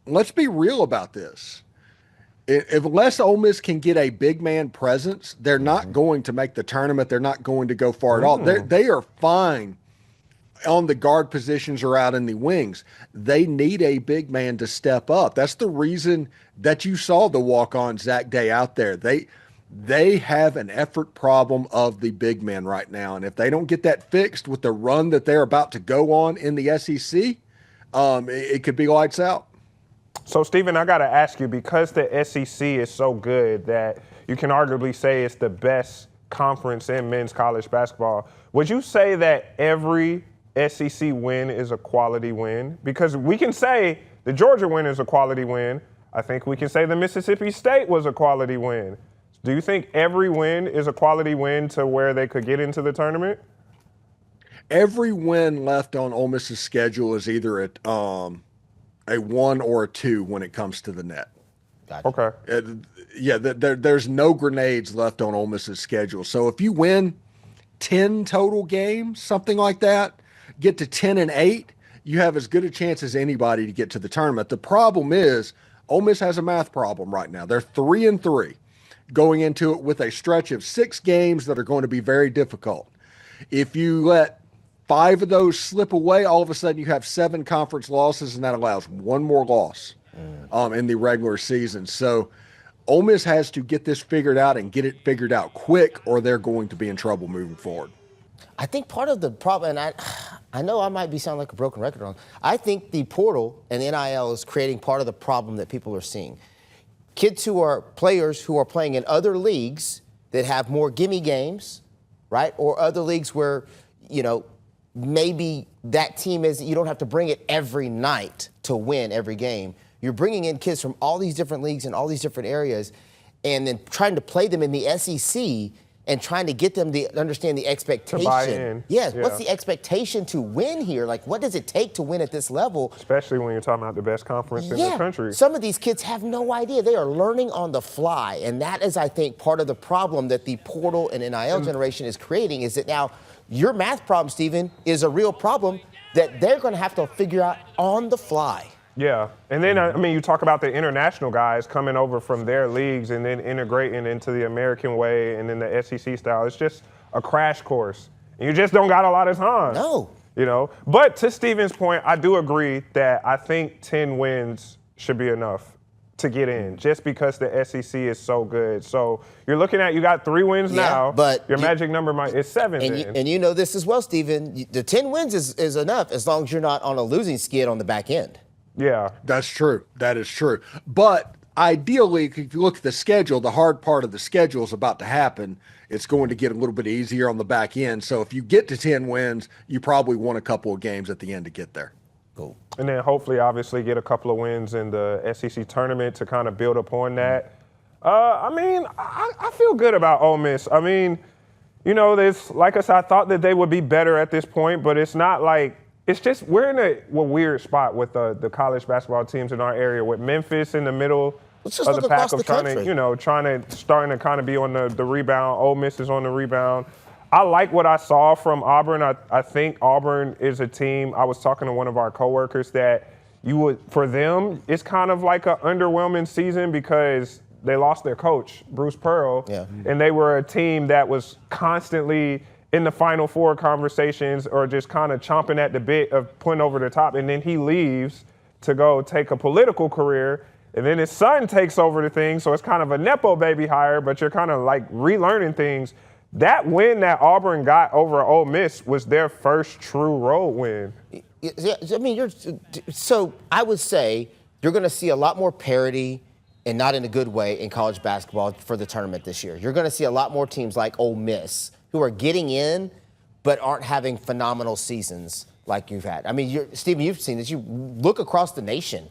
let's be real about this. Unless Ole Miss can get a big man presence, they're not going to make the tournament. They're not going to go far at all. They are fine on the guard positions or out in the wings. They need a big man to step up. That's the reason that you saw the walk-on Zach Day out there. They have an effort problem of the big men right now. And if they don't get that fixed with the run that they're about to go on in the SEC, it could be lights out. So, Steven, I got to ask you, because the SEC is so good that you can arguably say it's the best conference in men's college basketball. Would you say that every SEC win is a quality win? Because we can say the Georgia win is a quality win. I think we can say the Mississippi State was a quality win. Do you think every win is a quality win to where they could get into the tournament? Every win left on Ole Miss's schedule is either a 1 or a 2 when it comes to the net. Gotcha. Okay. There's no grenades left on Ole Miss's schedule. So if you win 10 total games, something like that, get to 10-8, you have as good a chance as anybody to get to the tournament. The problem is Ole Miss has a math problem right now. They're 3-3 going into it with a stretch of 6 games that are going to be very difficult. If you let 5 of those slip away, all of a sudden you have 7 conference losses, and that allows 1 more loss in the regular season. So Ole Miss has to get this figured out and get it figured out quick, or they're going to be in trouble moving forward. I think part of the problem, and I know I might be sounding like a broken record on, I think the portal and NIL is creating part of the problem that people are seeing. Kids who are players who are playing in other leagues that have more gimme games, right? Or other leagues where, maybe that team you don't have to bring it every night to win every game. You're bringing in kids from all these different leagues and all these different areas and then trying to play them in the SEC and trying to get them to understand the expectation. To buy in. Yes, yeah. What's the expectation to win here? Like, what does it take to win at this level? Especially when you're talking about the best conference in the country. Some of these kids have no idea. They are learning on the fly. And that is, I think, part of the problem that the portal and NIL generation is creating, is that now your math problem, Stephen, is a real problem that they're going to have to figure out on the fly. Yeah, and then, you talk about the international guys coming over from their leagues and then integrating into the American way and then the SEC style. It's just a crash course. And you just don't got a lot of time. No. But to Steven's point, I do agree that I think 10 wins should be enough to get in, just because the SEC is so good. So you're looking at, you got 3 wins now, but your magic number is 7 and you know this as well, Stephen. The 10 wins is enough as long as you're not on a losing skid on the back end. Yeah. That's true. That is true. But ideally, if you look at the schedule, the hard part of the schedule is about to happen. It's going to get a little bit easier on the back end. So if you get to 10 wins, you probably won a couple of games at the end to get there. Cool. And then hopefully, obviously, get a couple of wins in the SEC tournament to kind of build upon that. I feel good about Ole Miss. There's, like I said, I thought that they would be better at this point, but it's not like, it's just we're in a weird spot with the college basketball teams in our area, with Memphis in the middle of the pack of starting to kind of be on the rebound. Ole Miss is on the rebound. I like what I saw from Auburn. I think Auburn is a team. I was talking to one of our coworkers that for them, it's kind of like an underwhelming season because they lost their coach, Bruce Pearl, and they were a team that was constantly in the Final Four conversations or just kind of chomping at the bit of putting over the top. And then he leaves to go take a political career. And then his son takes over the thing. So it's kind of a Nepo baby hire, but you're kind of like relearning things. That win that Auburn got over Ole Miss was their first true road win. So I would say you're going to see a lot more parity, and not in a good way, in college basketball for the tournament this year. You're going to see a lot more teams like Ole Miss who are getting in but aren't having phenomenal seasons like you've had. Stephen, you've seen this. You look across the nation.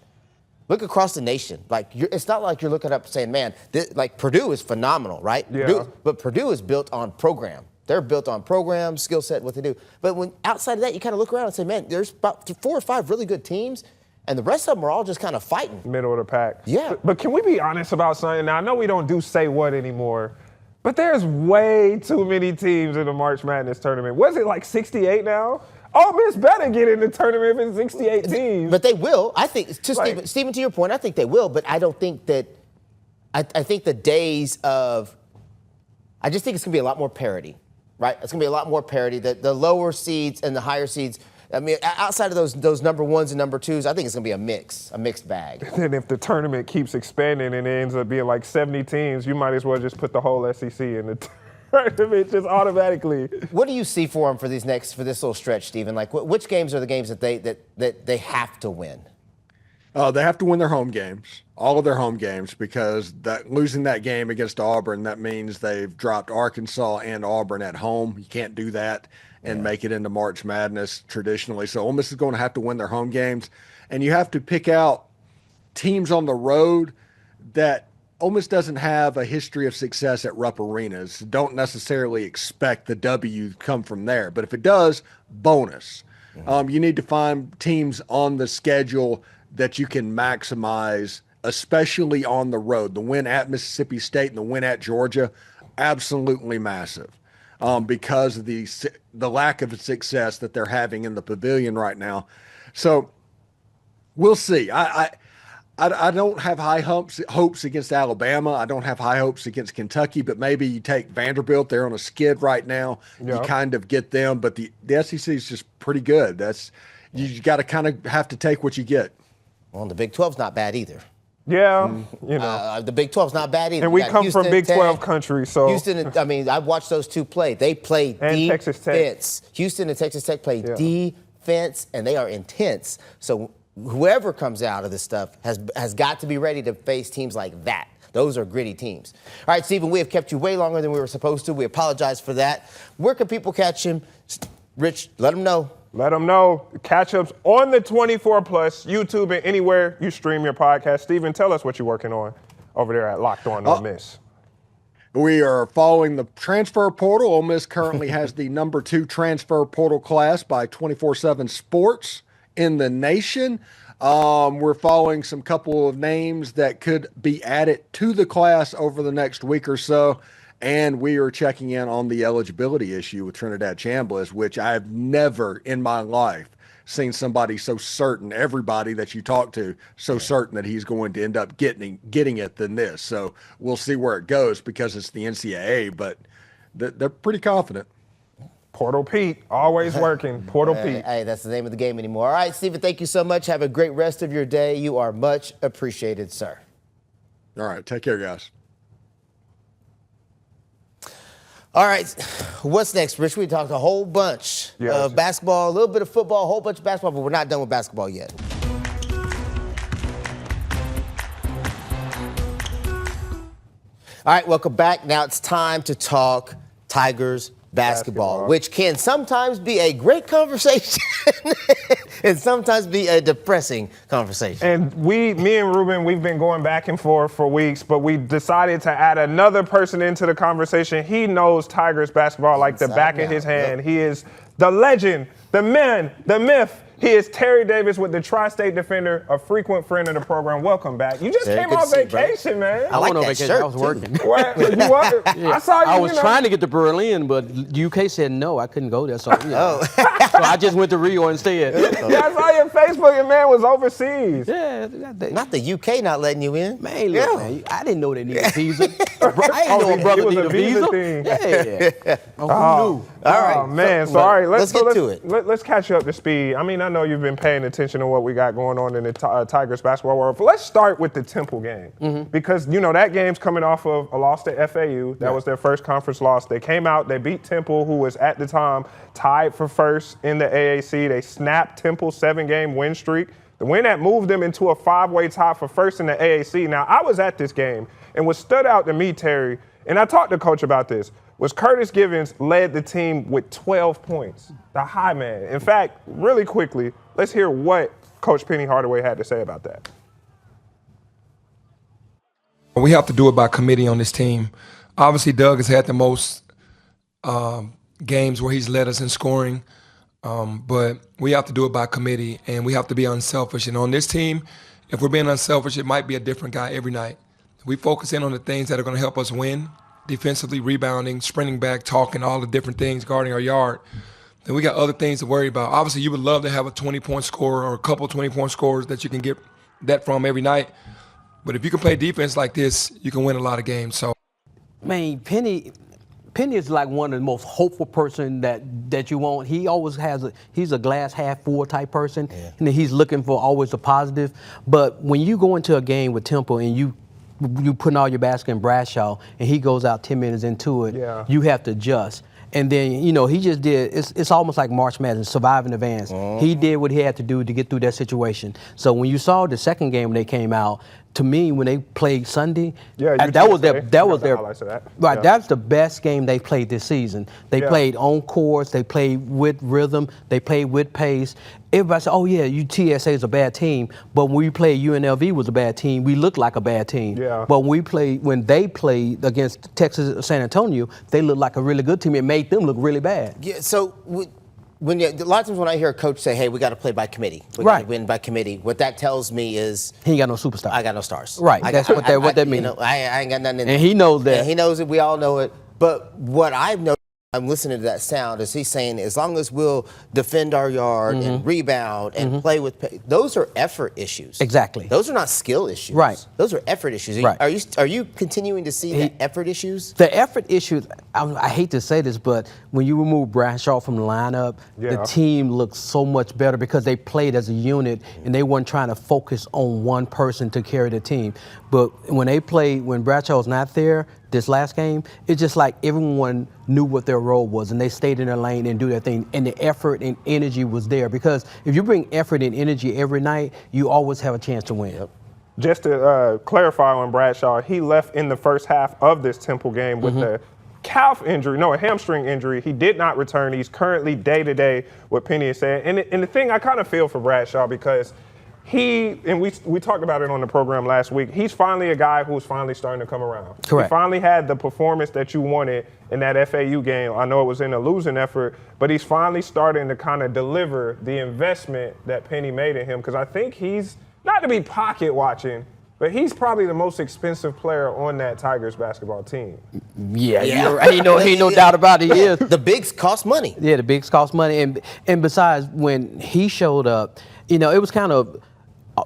It's not like you're looking up saying, man, Purdue is phenomenal, right? Yeah. Purdue is built on program. They're built on program, skill set, what they do. But when outside of that, you kind of look around and say, man, there's about 4 or 5 really good teams, and the rest of them are all just kind of fighting. Middle of the pack. Yeah. But can we be honest about something? Now, I know we don't do say what anymore, but there's way too many teams in the March Madness tournament. Was it like 68 now? Ole Miss better get in the tournament if it's 68 teams. But they will. I think, Stephen, to your point, I think they will, but I don't think that – I think the days of – I just think it's going to be a lot more parity, right? It's going to be a lot more parity. The lower seeds and the higher seeds – outside of those number 1s and number 2s, I think it's going to be a mixed bag. Then if the tournament keeps expanding and it ends up being like 70 teams, you might as well just put the whole SEC in the tournament just automatically. What do you see for them for this little stretch, Stephen? Like, which games are the games that they have to win? They have to win their home games, all of their home games, because losing that game against Auburn, that means they've dropped Arkansas and Auburn at home. You can't do that and make it into March Madness traditionally. So Ole Miss is going to have to win their home games, and you have to pick out teams on the road that Ole Miss doesn't have a history of success at Rupp Arenas. Don't necessarily expect the W to come from there, but if it does, bonus. You need to find teams on the schedule that you can maximize, especially on the road. The win at Mississippi State and the win at Georgia, absolutely massive, because of the lack of success that they're having in the pavilion right now. So we'll see. I don't have high hopes against Alabama. I don't have high hopes against Kentucky, but maybe you take Vanderbilt. They're on a skid right now. Yep. You kind of get them, but the SEC is just pretty good. You got to kind of have to take what you get. Well, the Big 12's not bad either. Yeah, the Big 12's not bad either. And we come from Big 12 country, so. Houston, I mean, I've watched those two play. They play defense. Texas Tech. Houston and Texas Tech play defense, and they are intense. So whoever comes out of this stuff has got to be ready to face teams like that. Those are gritty teams. All right, Stephen, we have kept you way longer than we were supposed to. We apologize for that. Where can people catch him? Rich, let them know. Let them know. Catch-ups on the 24 Plus, YouTube, and anywhere you stream your podcast. Stephen, tell us what you're working on over there at Locked On Ole Miss. We are following the transfer portal. Ole Miss currently has the number 2 transfer portal class by 24/7 Sports in the nation. We're following some couple of names that could be added to the class over the next week or so. And we are checking in on the eligibility issue with Trinidad Chambliss, which I've never in my life seen somebody so certain, everybody that you talk to, so certain that he's going to end up getting it than this. So we'll see where it goes because it's the NCAA, but they're pretty confident. Portal Pete, always working. Portal Pete. Hey, that's the name of the game anymore. All right, Stephen, thank you so much. Have a great rest of your day. You are much appreciated, sir. All right, take care, guys. All right, what's next, Rich? We talked a whole bunch of basketball, a little bit of football, a whole bunch of basketball, but we're not done with basketball yet. All right, welcome back. Now it's time to talk Tigers basketball, which can sometimes be a great conversation and sometimes be a depressing conversation. And me and Ruben, we've been going back and forth for weeks, but we decided to add another person into the conversation. He knows Tigers basketball like the back of his hand. He is the legend, the man, the myth. He is Terry Davis with the Tri-State Defender, a frequent friend of the program. Welcome back. You just came off vacation, man. I like that vacation. shirt, I was working. What? You what? Yeah. I saw you. I was trying to get to Berlin, but UK said no, I couldn't go there. So, so I just went to Rio instead. Yeah, I saw your Facebook. Your man was overseas. Yeah, Not the UK not letting you in. Man, look, man, I didn't know they needed a visa. I didn't know a brother needed a visa. Thing. Yeah. Who knew? All right. Oh, man. So, all right. Let's get to it. Let's catch you up to speed. I mean, I know you've been paying attention to what we got going on in the Tigers basketball world. But let's start with the Temple game. Because, that game's coming off of a loss to FAU. That was their first conference loss. They came out, they beat Temple, who was at the time tied for first in the AAC. They snapped Temple's 7-game win streak. The win that moved them into a 5-way tie for first in the AAC. Now, I was at this game, and what stood out to me, Terry, and I talked to Coach about this, was Curtis Givens led the team with 12 points, the high man. In fact, really quickly, let's hear what Coach Penny Hardaway had to say about that. We have to do it by committee on this team. Obviously, Doug has had the most games where he's led us in scoring, but we have to do it by committee, and we have to be unselfish. And on this team, if we're being unselfish, it might be a different guy every night. We focus in on the things that are going to help us win, defensively, rebounding, sprinting back, talking, all the different things, guarding our yard. Then we got other things to worry about. Obviously, you would love to have a 20-point scorer or a couple of 20-point scorers that you can get that from every night. But if you can play defense like this, you can win a lot of games. So, Man, Penny is like one of the most hopeful person that you want. He always he's a glass half full type person, and he's looking for always a positive. But when you go into a game with Temple and you putting all your basket in Bradshaw, and he goes out 10 minutes into it, you have to adjust. And then, he just did, it's almost like March Madness, survive in advance. He did what he had to do to get through that situation. So when you saw the second game when they came out, to me, when they played Sunday, that was their right. Yeah. That's the best game they played this season. They played on course, they played with rhythm, they played with pace. Everybody said, "Oh yeah, UTSA is a bad team," but when we played UNLV was a bad team. We looked like a bad team. Yeah. But when they played against Texas San Antonio, they looked like a really good team. It made them look really bad. Yeah. So a lot of times when I hear a coach say, "Hey, we got to play by committee. We Right. got to win by committee," what that tells me is He ain't got no superstar. I got no stars. Right. That's what that means. I ain't got nothing. And he knows that. And he knows it. We all know it. But what I've noticed, I'm listening to that sound, is he's saying as long as we'll defend our yard and rebound and play with, those are effort issues. Exactly. Those are not skill issues. Right. Those are effort issues. Right. Are you continuing to see the effort issues? The effort issues, I hate to say this, but when you remove Bradshaw from the lineup, the team looks so much better because they played as a unit and they weren't trying to focus on one person to carry the team. But when Bradshaw's not there, this last game, it's just like everyone knew what their role was and they stayed in their lane and do their thing. And the effort and energy was there because if you bring effort and energy every night, you always have a chance to win. Yep. Just to clarify on Bradshaw, he left in the first half of this Temple game with a a hamstring injury. He did not return. He's currently day-to-day, what Penny is saying. And the thing, I kind of feel for Bradshaw because we talked about it on the program last week, he's finally a guy who's finally starting to come around. Correct. He finally had the performance that you wanted in that FAU game. I know it was in a losing effort, but he's finally starting to kind of deliver the investment that Penny made in him because I think he's, not to be pocket watching, but he's probably the most expensive player on that Tigers basketball team. Yeah. Ain't no doubt about it. He is. The bigs cost money. Yeah, the bigs cost money. And besides, when he showed up, it was kind of,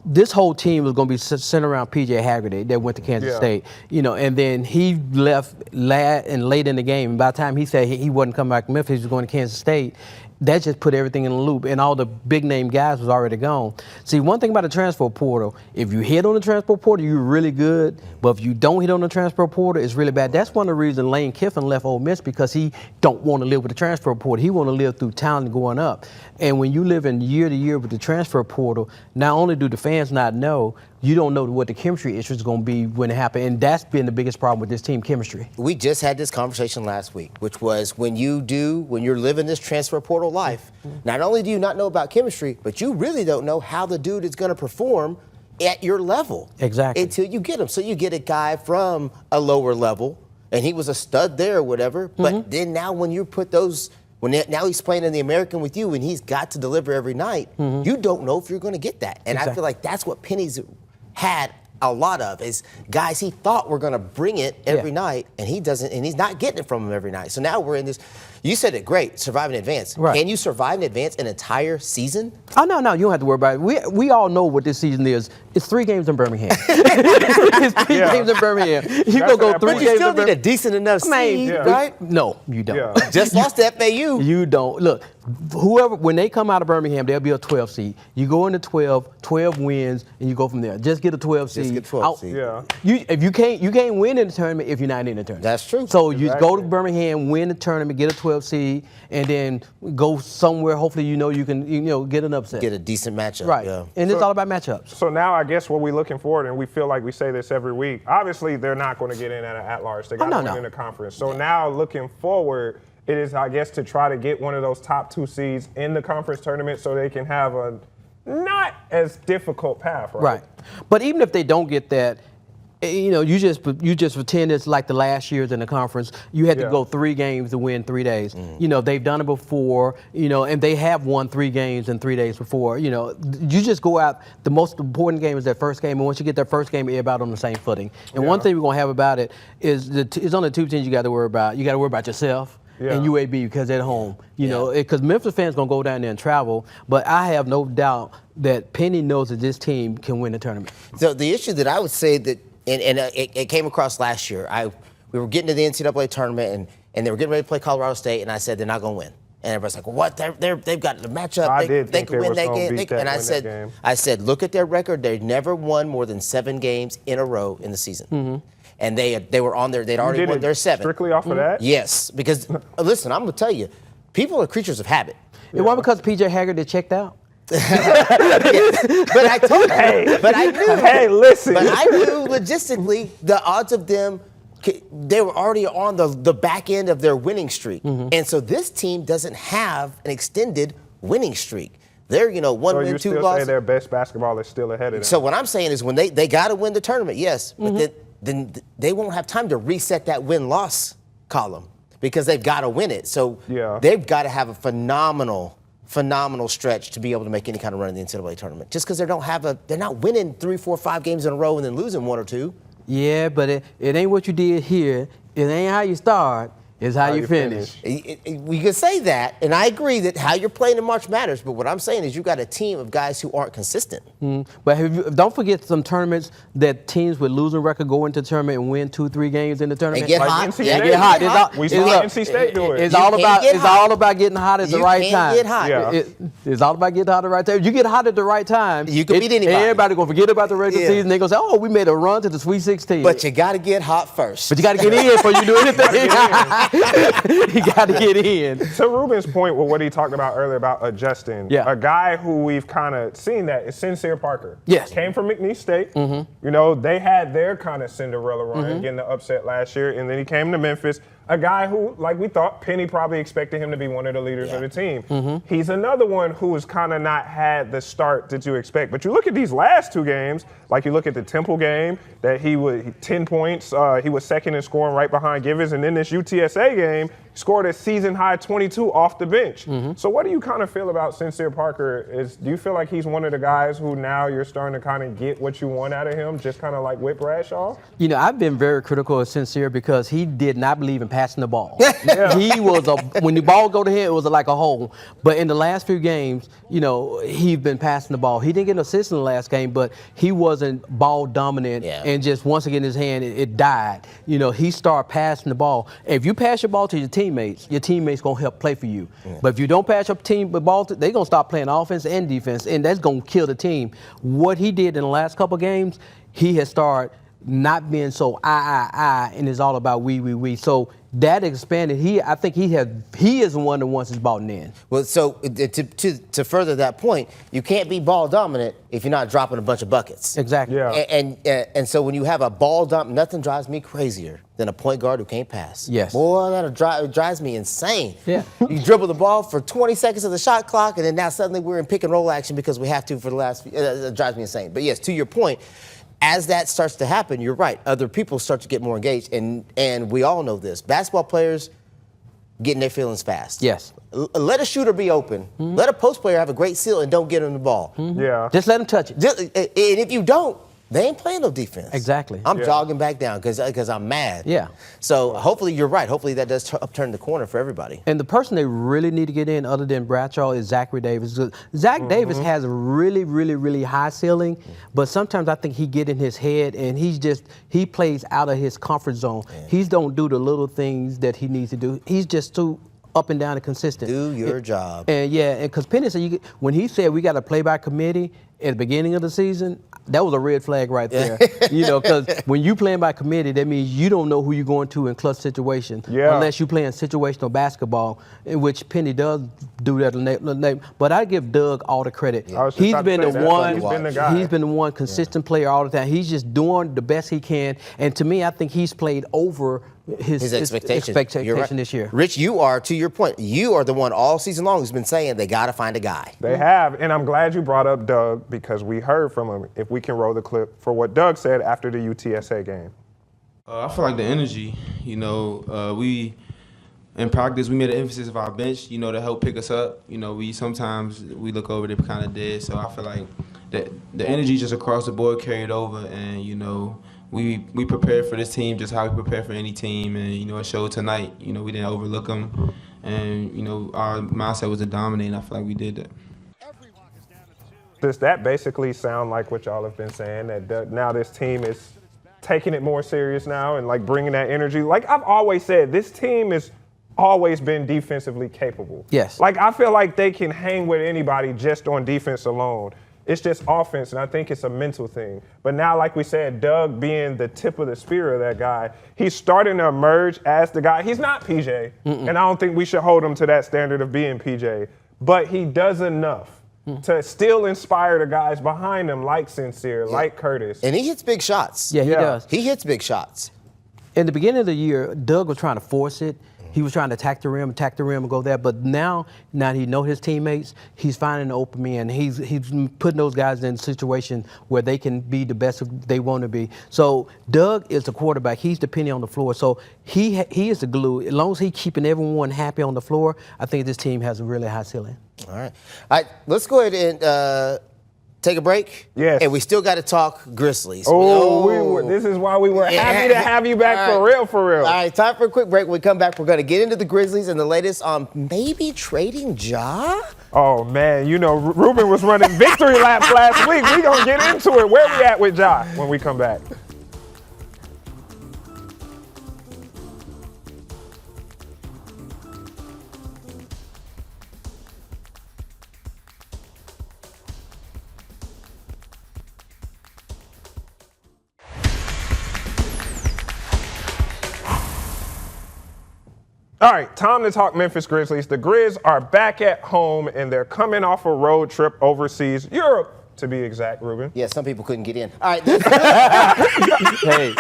this whole team was going to be centered around P.J. Haggerty that went to Kansas State, and then he left late in the game. And by the time he said he wasn't coming back to Memphis, he was going to Kansas State, that just put everything in a loop, and all the big name guys was already gone. See, one thing about the transfer portal, if you hit on the transfer portal, you're really good, but if you don't hit on the transfer portal, it's really bad. That's one of the reasons Lane Kiffin left Ole Miss, because he don't want to live with the transfer portal. He want to live through talent going up. And when you live in year to year with the transfer portal, not only do the fans not know, you don't know what the chemistry issue is going to be when it happens, and that's been the biggest problem with this team, chemistry. We just had this conversation last week, which was when you're living this transfer portal life, not only do you not know about chemistry, but you really don't know how the dude is going to perform at your level. Exactly. Until you get him. So you get a guy from a lower level, and he was a stud there or whatever, but then now when you put those, now he's playing in the American with you and he's got to deliver every night, you don't know if you're going to get that. And I feel like that's what Penny's had a lot of, is guys he thought were going to bring it every night, and he doesn't, and he's not getting it from them every night. So now we're in this, you said it great, survive in advance. Right. Can you survive in advance an entire season? Oh, no, you don't have to worry about it. We all know what this season is. It's 3 games in Birmingham. It's 3 games in Birmingham. You go 3 But games you in still need Birmingham. a decent enough seed, right? No, you don't. Yeah. Just lost to FAU. You don't. Look, when they come out of Birmingham, they'll be a 12 seed. You go into 12 wins, and you go from there. Just get a 12 seed. Just get 12 seed. Yeah. You can't win in the tournament if you're not in the tournament. That's true. So you go to Exactly. Birmingham, win the tournament, get a 12 seed, and then go somewhere. Hopefully, you can get an upset. Get a decent matchup. Right. Yeah. And it's all about matchups. So now I guess what we're looking forward, and we feel like we say this every week, obviously they're not going to get in at large. They got to win in the conference. So now looking forward, it is, I guess, to try to get one of those top 2 seeds in the conference tournament so they can have a not as difficult path, right? Right. But even if they don't get that, you just pretend it's like the last years in the conference. You had to go 3 games to win 3 days. They've done it before, and they have won 3 games in 3 days before. You just go out. The most important game is that first game, and once you get that first game, everybody on the same footing. And one thing we're going to have about it is it's only 2 teams you got to worry about. You got to worry about yourself. And UAB, because they're at home, because Memphis fans gonna go down there and travel. But I have no doubt that Penny knows that this team can win the tournament. So the issue that I would say that, and it came across last year, we were getting to the NCAA tournament, and they were getting ready to play Colorado State, and I said they're not gonna win. And everybody's like, well, what? They've got the matchup. They can win that game. And I said, look at their record. They've never won more than 7 games in a row in the season. and they were on there. They'd already won their 7. Strictly off of that? Yes, because listen, I'm gonna tell you, people are creatures of habit. It wasn't because P.J. Haggard had checked out. But I told you. But I knew. Hey, listen. But I knew logistically the odds of them. They were already on the back end of their winning streak, and so this team doesn't have an extended winning streak. They're 1 win, 2 So you still losses. say their best basketball is still ahead of them? So what I'm saying is when they got to win the tournament, yes, but then they won't have time to reset that win-loss column because they've got to win it. So they've got to have a phenomenal stretch to be able to make any kind of run in the NCAA tournament. Just because they're not winning 3, 4, 5 games in a row and then losing 1 or 2. Yeah, but it ain't what you did here. It ain't how you start. It's how you finish. We could say that, and I agree that how you're playing in March matters, but what I'm saying is you got a team of guys who aren't consistent. But don't forget some tournaments that teams with losing record go into the tournament and win 2, 3 games in the tournament. And get hot. NC Yeah, State. get hot. We saw NC State do it. It's all about getting hot at the right time. You can't get hot. Yeah. It's all about getting hot at the right time. If you get hot at the right time, You can beat anybody. Everybody gonna forget about the regular season. They're gonna say, "Oh, we made a run to the Sweet 16." But you got to get hot first. But you got to get in before you do anything. You got to get in. To Ruben's point with what he talked about earlier about adjusting, a guy who we've kind of seen that is Sincere Parker. Yes. Came from McNeese State. They had their kind of Cinderella run, getting the upset last year, and then he came to Memphis. A guy who, like we thought, Penny probably expected him to be one of the leaders of the team. He's another one who has kind of not had the start that you expect. But you look at these last 2 games, like you look at the Temple game, that he was 10 points. He was second in scoring right behind Givens. And then this UTSA game, scored a season-high 22 off the bench. So what do you kind of feel about Sincere Parker? Do you feel like he's one of the guys who now you're starting to kind of get what you want out of him, just kind of like whip Bradshaw? I've been very critical of Sincere because he did not believe in passing the ball. He was when the ball go to him, it was like a hole. But in the last few games, he's been passing the ball. He didn't get an assist in the last game, but he wasn't ball dominant. And just once again, his hand, it died. He started passing the ball. If you pass your ball to your teammates gonna help play for you. But if you don't pass your team the ball, they're gonna stop playing offense and defense, and that's gonna kill the team. What he did in the last couple games, he has started not being so I, and it's all about we. So that expanded. I think he is one that wants his ball in. Well, so to further that point, you can't be ball dominant if you're not dropping a bunch of buckets. Exactly. Yeah. And so when you have a ball dominant, nothing drives me crazier than a point guard who can't pass. Yes. Boy, that drives me insane. Yeah. You dribble the ball for 20 seconds of the shot clock, and then now suddenly we're in pick and roll action because we have to for the last. It drives me insane. But yes, to your point. As that starts to happen, you're right. Other people start to get more engaged, and we all know this. Basketball players getting their feelings fast. Yes. Let a shooter be open. Let a post player have a great seal and don't get him the ball. Yeah. Just let him touch it. And if you don't, they ain't playing no defense. Exactly. I'm jogging back down because I'm mad. Yeah. So hopefully you're right. Hopefully that does upturn the corner for everybody. And the person they really need to get in other than Bradshaw is Zachary Davis. Zach Davis has a really, really, really high ceiling, but sometimes I think he get in his head and he plays out of his comfort zone. Yeah. He don't do the little things that he needs to do. He's just too up and down and consistent. Do your job. And because Penny said when he said we got to play by committee at the beginning of the season, that was a red flag right there. Because when you playing by committee, that means you don't know who you're going to in clutch situations unless you're playing situational basketball, in which Penny does do that. But I give Doug all the credit. He's been the one consistent player all the time. He's just doing the best he can, and to me, I think he's played over his expectation this year. Rich, you are, to your point, you are the one all season long who's been saying they got to find a guy. They have, and I'm glad you brought up Doug because we heard from him. If we can roll the clip for what Doug said after the UTSA game. I feel like the energy, we in practice we made an emphasis of our bench, to help pick us up. We sometimes look over, they're kind of dead. So I feel like the energy just across the board carried over, and we prepared for this team just how we prepare for any team, and it showed tonight. We didn't overlook them, and our mindset was to dominate. And I feel like we did that. Does that basically sound like what y'all have been saying, that now this team is taking it more serious now and like bringing that energy? Like I've always said, this team has always been defensively capable. Yes. Like I feel like they can hang with anybody just on defense alone. It's just offense, and I think it's a mental thing. But now, like we said, Doug being the tip of the spear of that guy, he's starting to emerge as the guy. He's not PJ, and I don't think we should hold him to that standard of being PJ. But he does enough to still inspire the guys behind him, like Sincere, like Curtis. And he hits big shots. Yeah, he does. He hits big shots. In the beginning of the year, Doug was trying to force it. He was trying to attack the rim and go there. But now he knows his teammates. He's finding the open man. He's putting those guys in a situation where they can be the best they want to be. So Doug is the quarterback. He's the penny on the floor. So he is the glue. As long as he's keeping everyone happy on the floor, I think this team has a really high ceiling. All right. Let's go ahead and take a break. Yes. And we still got to talk Grizzlies. This is why we were happy to have you back for real. All right, time for a quick break. When we come back, we're going to get into the Grizzlies and the latest on maybe trading Ja. Oh, man, Ruben was running victory laps last week. We're going to get into it. Where we at with Ja when we come back? All right, time to talk Memphis Grizzlies. The Grizz are back at home, and they're coming off a road trip overseas, Europe, to be exact, Ruben. Yeah, some people couldn't get in. All right. Hey.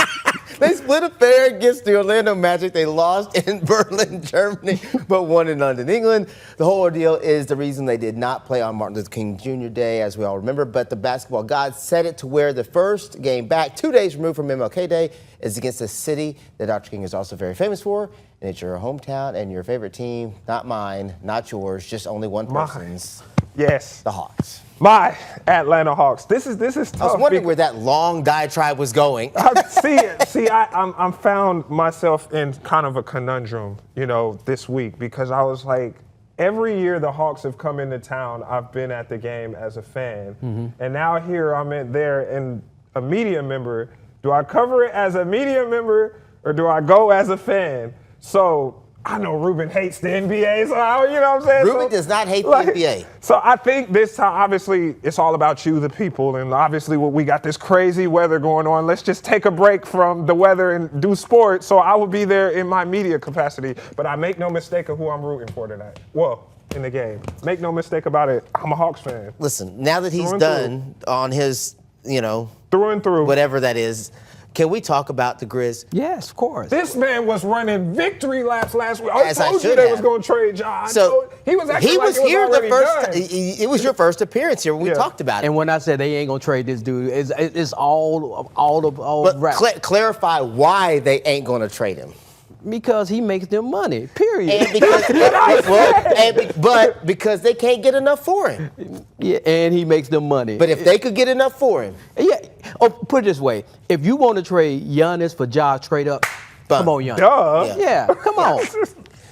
They split a pair against the Orlando Magic. They lost in Berlin, Germany, but won in London, England. The whole ordeal is the reason they did not play on Martin Luther King Jr. Day, as we all remember. But the basketball gods set it to where the first game back, 2 days removed from MLK Day, is against a city that Dr. King is also very famous for. And it's your hometown and your favorite team, not mine, not yours, just only one person's. Yes. The Hawks. My Atlanta Hawks. This is tough. I was wondering where that long diatribe was going. I found myself in kind of a conundrum, this week, because I was like, every year the Hawks have come into town, I've been at the game as a fan. And now here I'm there and a media member. Do I cover it as a media member or do I go as a fan? So I know Ruben hates the NBA, so you know what I'm saying? Ruben does not hate the NBA. So I think this time, obviously, it's all about you, the people, and obviously we got this crazy weather going on. Let's just take a break from the weather and do sports. So I will be there in my media capacity, but I make no mistake of who I'm rooting for tonight. Well, in the game. Make no mistake about it, I'm a Hawks fan. Listen, now that he's done on his, through and through, whatever that is, can we talk about the Grizz? Yes, of course. This man was running victory laps last week. I told you they was going to trade Ja. So he was actually here the first done. It was your first appearance here when we talked about it. And when I said they ain't going to trade this dude, it's all rap. Clarify why they ain't going to trade him. Because he makes them money, period. And because they can't get enough for him. Yeah, and he makes them money. But if they could get enough for him. Yeah. Oh, put it this way. If you want to trade Giannis for Ja, trade up, come on, Giannis. Duh. Yeah, come on.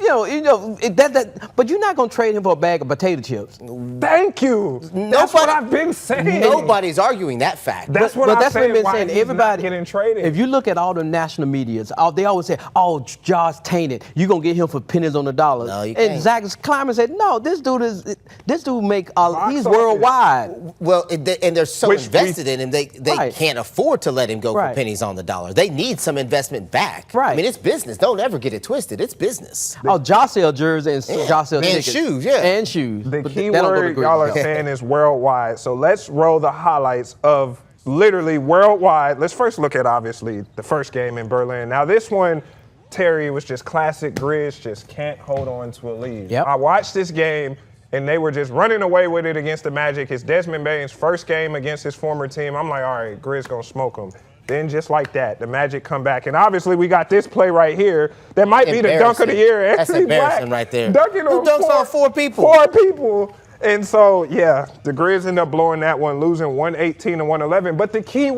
But you're not going to trade him for a bag of potato chips. Thank you. That's what I've been saying. Nobody's arguing that fact. That's what I've been saying. Everybody getting traded. If you look at all the national medias, they always say, "Oh, Ja's tainted. You're gonna get him for pennies on the dollar." No, you can't. And Zach Kleiman said, "No, this dude make he's worldwide." Well, and they're so invested in him, they can't afford to let him go for pennies on the dollar. They need some investment back. Right. I mean, it's business. Don't ever get it twisted. It's business. Oh, Ja sell jerseys and Ja sell tickets. And shoes, yeah. And shoes. The key word y'all are saying is worldwide. So let's roll the highlights of literally worldwide. Let's first look at, obviously, the first game in Berlin. Now, this one, Terry, was just classic Grizz, just can't hold on to a lead. Yep. I watched this game, and they were just running away with it against the Magic. It's Desmond Bane's first game against his former team. I'm like, all right, Grizz gonna smoke them. Then just like that, the Magic come back. And obviously we got this play right here that might be the dunk of the year. That's embarrassing right there. Dunking Who dunks on four people? 4 people. And so, yeah, the Grizz end up blowing that one, losing 118-111. But the key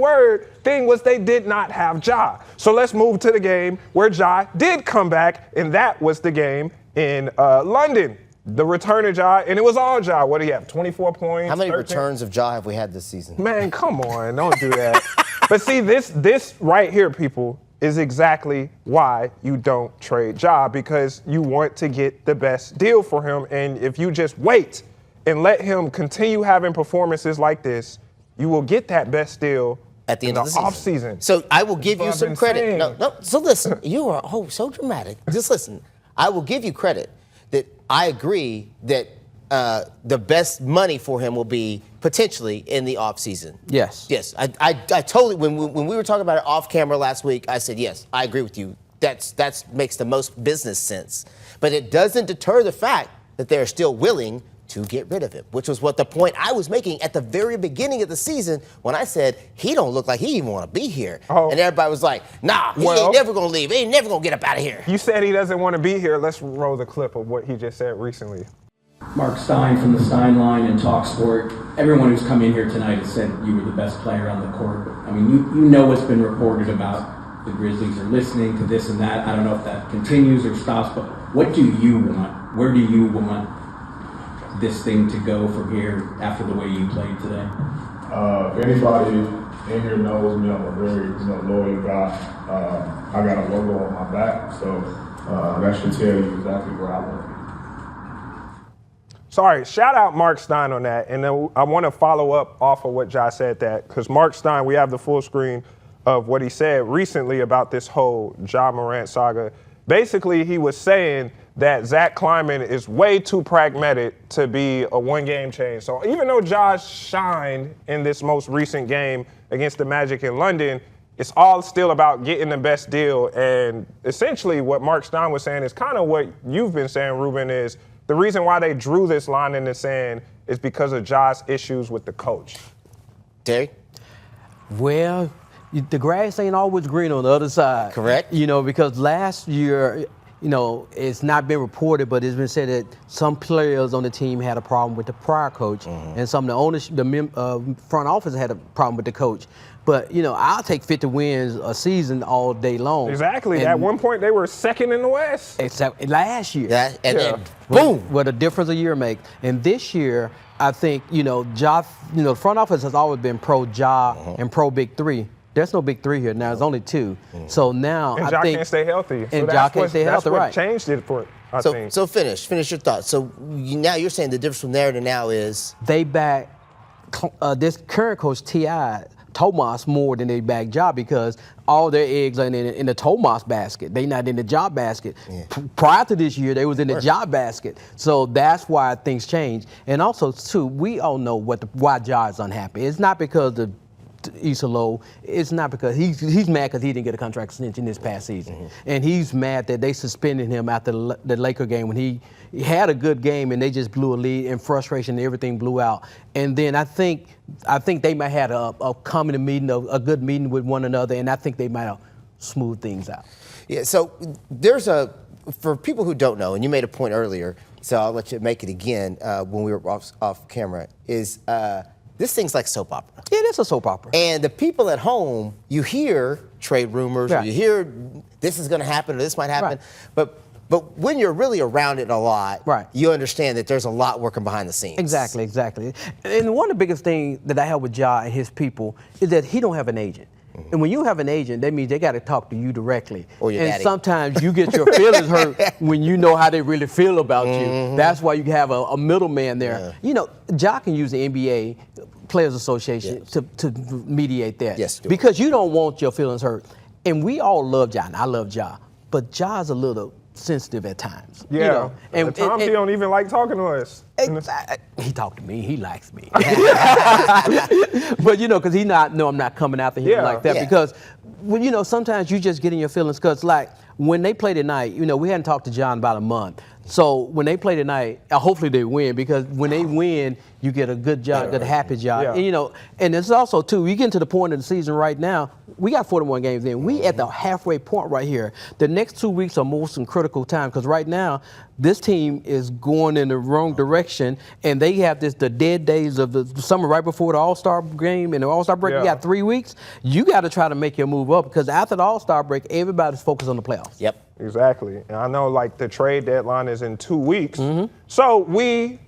thing was they did not have Ja. So let's move to the game where Ja did come back, and that was the game in London. The return of Ja, and it was all Ja. What do you have, 24 points? How many 13? returns of Ja have we had this season? Man, come on, don't do that. But see, this right here, people, is exactly why you don't trade Ja, because you want to get the best deal for him. And if you just wait and let him continue having performances like this, you will get that best deal at the end in of the off season. So I will give you what I've some been credit. saying. No. So listen, you are so dramatic. Just listen. I will give you credit that I agree that the best money for him will be potentially in the off season. Yes. Yes. I totally. When we were talking about it off camera last week, I said yes. I agree with you. That makes the most business sense. But it doesn't deter the fact that they're still willing to get rid of him, which was what the point I was making at the very beginning of the season when I said he don't look like he even want to be here. Oh. And everybody was like, nah, he ain't never going to leave. He ain't never going to get up out of here. You said he doesn't want to be here. Let's roll the clip of what he just said recently. Mark Stein from the Stein Line and Talk Sport. Everyone who's come in here tonight has said you were the best player on the court. I mean, you know what's been reported about the Grizzlies are listening to this and that. I don't know if that continues or stops, but what do you want? Where do you want this thing to go from here after the way you played today? If anybody in here knows me, I'm a very loyal guy. I got a logo on my back, so that should tell you exactly where I want to be. Sorry, shout out Mark Stein on that. And then I want to follow up off of what Josh said that, because Mark Stein, we have the full screen of what he said recently about this whole Ja Morant saga. Basically, he was saying that Zach Kleiman is way too pragmatic to be a one-game change. So even though Josh shined in this most recent game against the Magic in London, it's all still about getting the best deal. And essentially what Mark Stein was saying is kind of what you've been saying, Ruben, is the reason why they drew this line in the sand is because of Josh's issues with the coach. Terry? Well, the grass ain't always green on the other side. Correct. Because last year, it's not been reported, but it's been said that some players on the team had a problem with the prior coach, and some of the ownership, the front office had a problem with the coach. But, I'll take 50 wins a season all day long. Exactly. And At one point, they were second in the West. Except last year. Yeah, and Yeah. then boom. What a difference a year makes. And this year, I think, Ja, the front office has always been pro Ja and pro Big Three. There's no Big Three here now. There's only two. So now And I Ja think can't stay healthy. And Ja can't stay healthy, That's what right? changed it for, I think. So finish your thoughts. So now you're saying the difference from there to now is they back this current coach T.I. Tomas more than they back Ja because all their eggs are in the Tomas basket. They not in the Ja basket. Yeah. Prior to this year, they was in the Ja basket. So that's why things change. And also, too, we all know why Ja is unhappy. It's not because of Issa Lowe. It's not because he's mad because he didn't get a contract extension this past season. And he's mad that they suspended him after the Laker game when he had a good game and they just blew a lead and frustration and everything blew out. And then I think they might have a common meeting, a good meeting with one another, and I think they might have smoothed things out. Yeah, so for people who don't know, and you made a point earlier, so I'll let you make it again when we were off camera, is this thing's like soap opera. Yeah, it's a soap opera. And the people at home, you hear trade rumors, or Right. you hear this is going to happen or this might happen, Right. but when you're really around it a lot, Right. you understand that there's a lot working behind the scenes. Exactly. And one of the biggest things that I have with Ja and his people is that he don't have an agent. And when you have an agent, that means they got to talk to you directly. Or your and daddy. sometimes you get your feelings hurt when you know how they really feel about you. That's why you have a middleman there. Ja can use the NBA Players Association to mediate that. Yes, do it. Because you don't want your feelings hurt. And we all love Ja, and I love Ja. But Ja's a little sensitive at times. Yeah. At times he don't even like talking to us. He talked to me. He likes me. But because I'm not coming after him like that. Yeah. Because sometimes you just get in your feelings. Because like when they play tonight, we hadn't talked to John about a month. So when they play tonight, hopefully they win. Because when they win, you get a good job, get a happy job. Yeah. And, and it's also too. We get to the point of the season right now. We got 41 games in. We at the halfway point right here. The next 2 weeks are most critical time because right now this team is going in the wrong direction, and they have the dead days of the summer right before the All-Star game and the All-Star break. You got 3 weeks. You got to try to make your move up because after the All-Star break, everybody's focused on the playoffs. Yep. Exactly. And I know the trade deadline is in 2 weeks. So we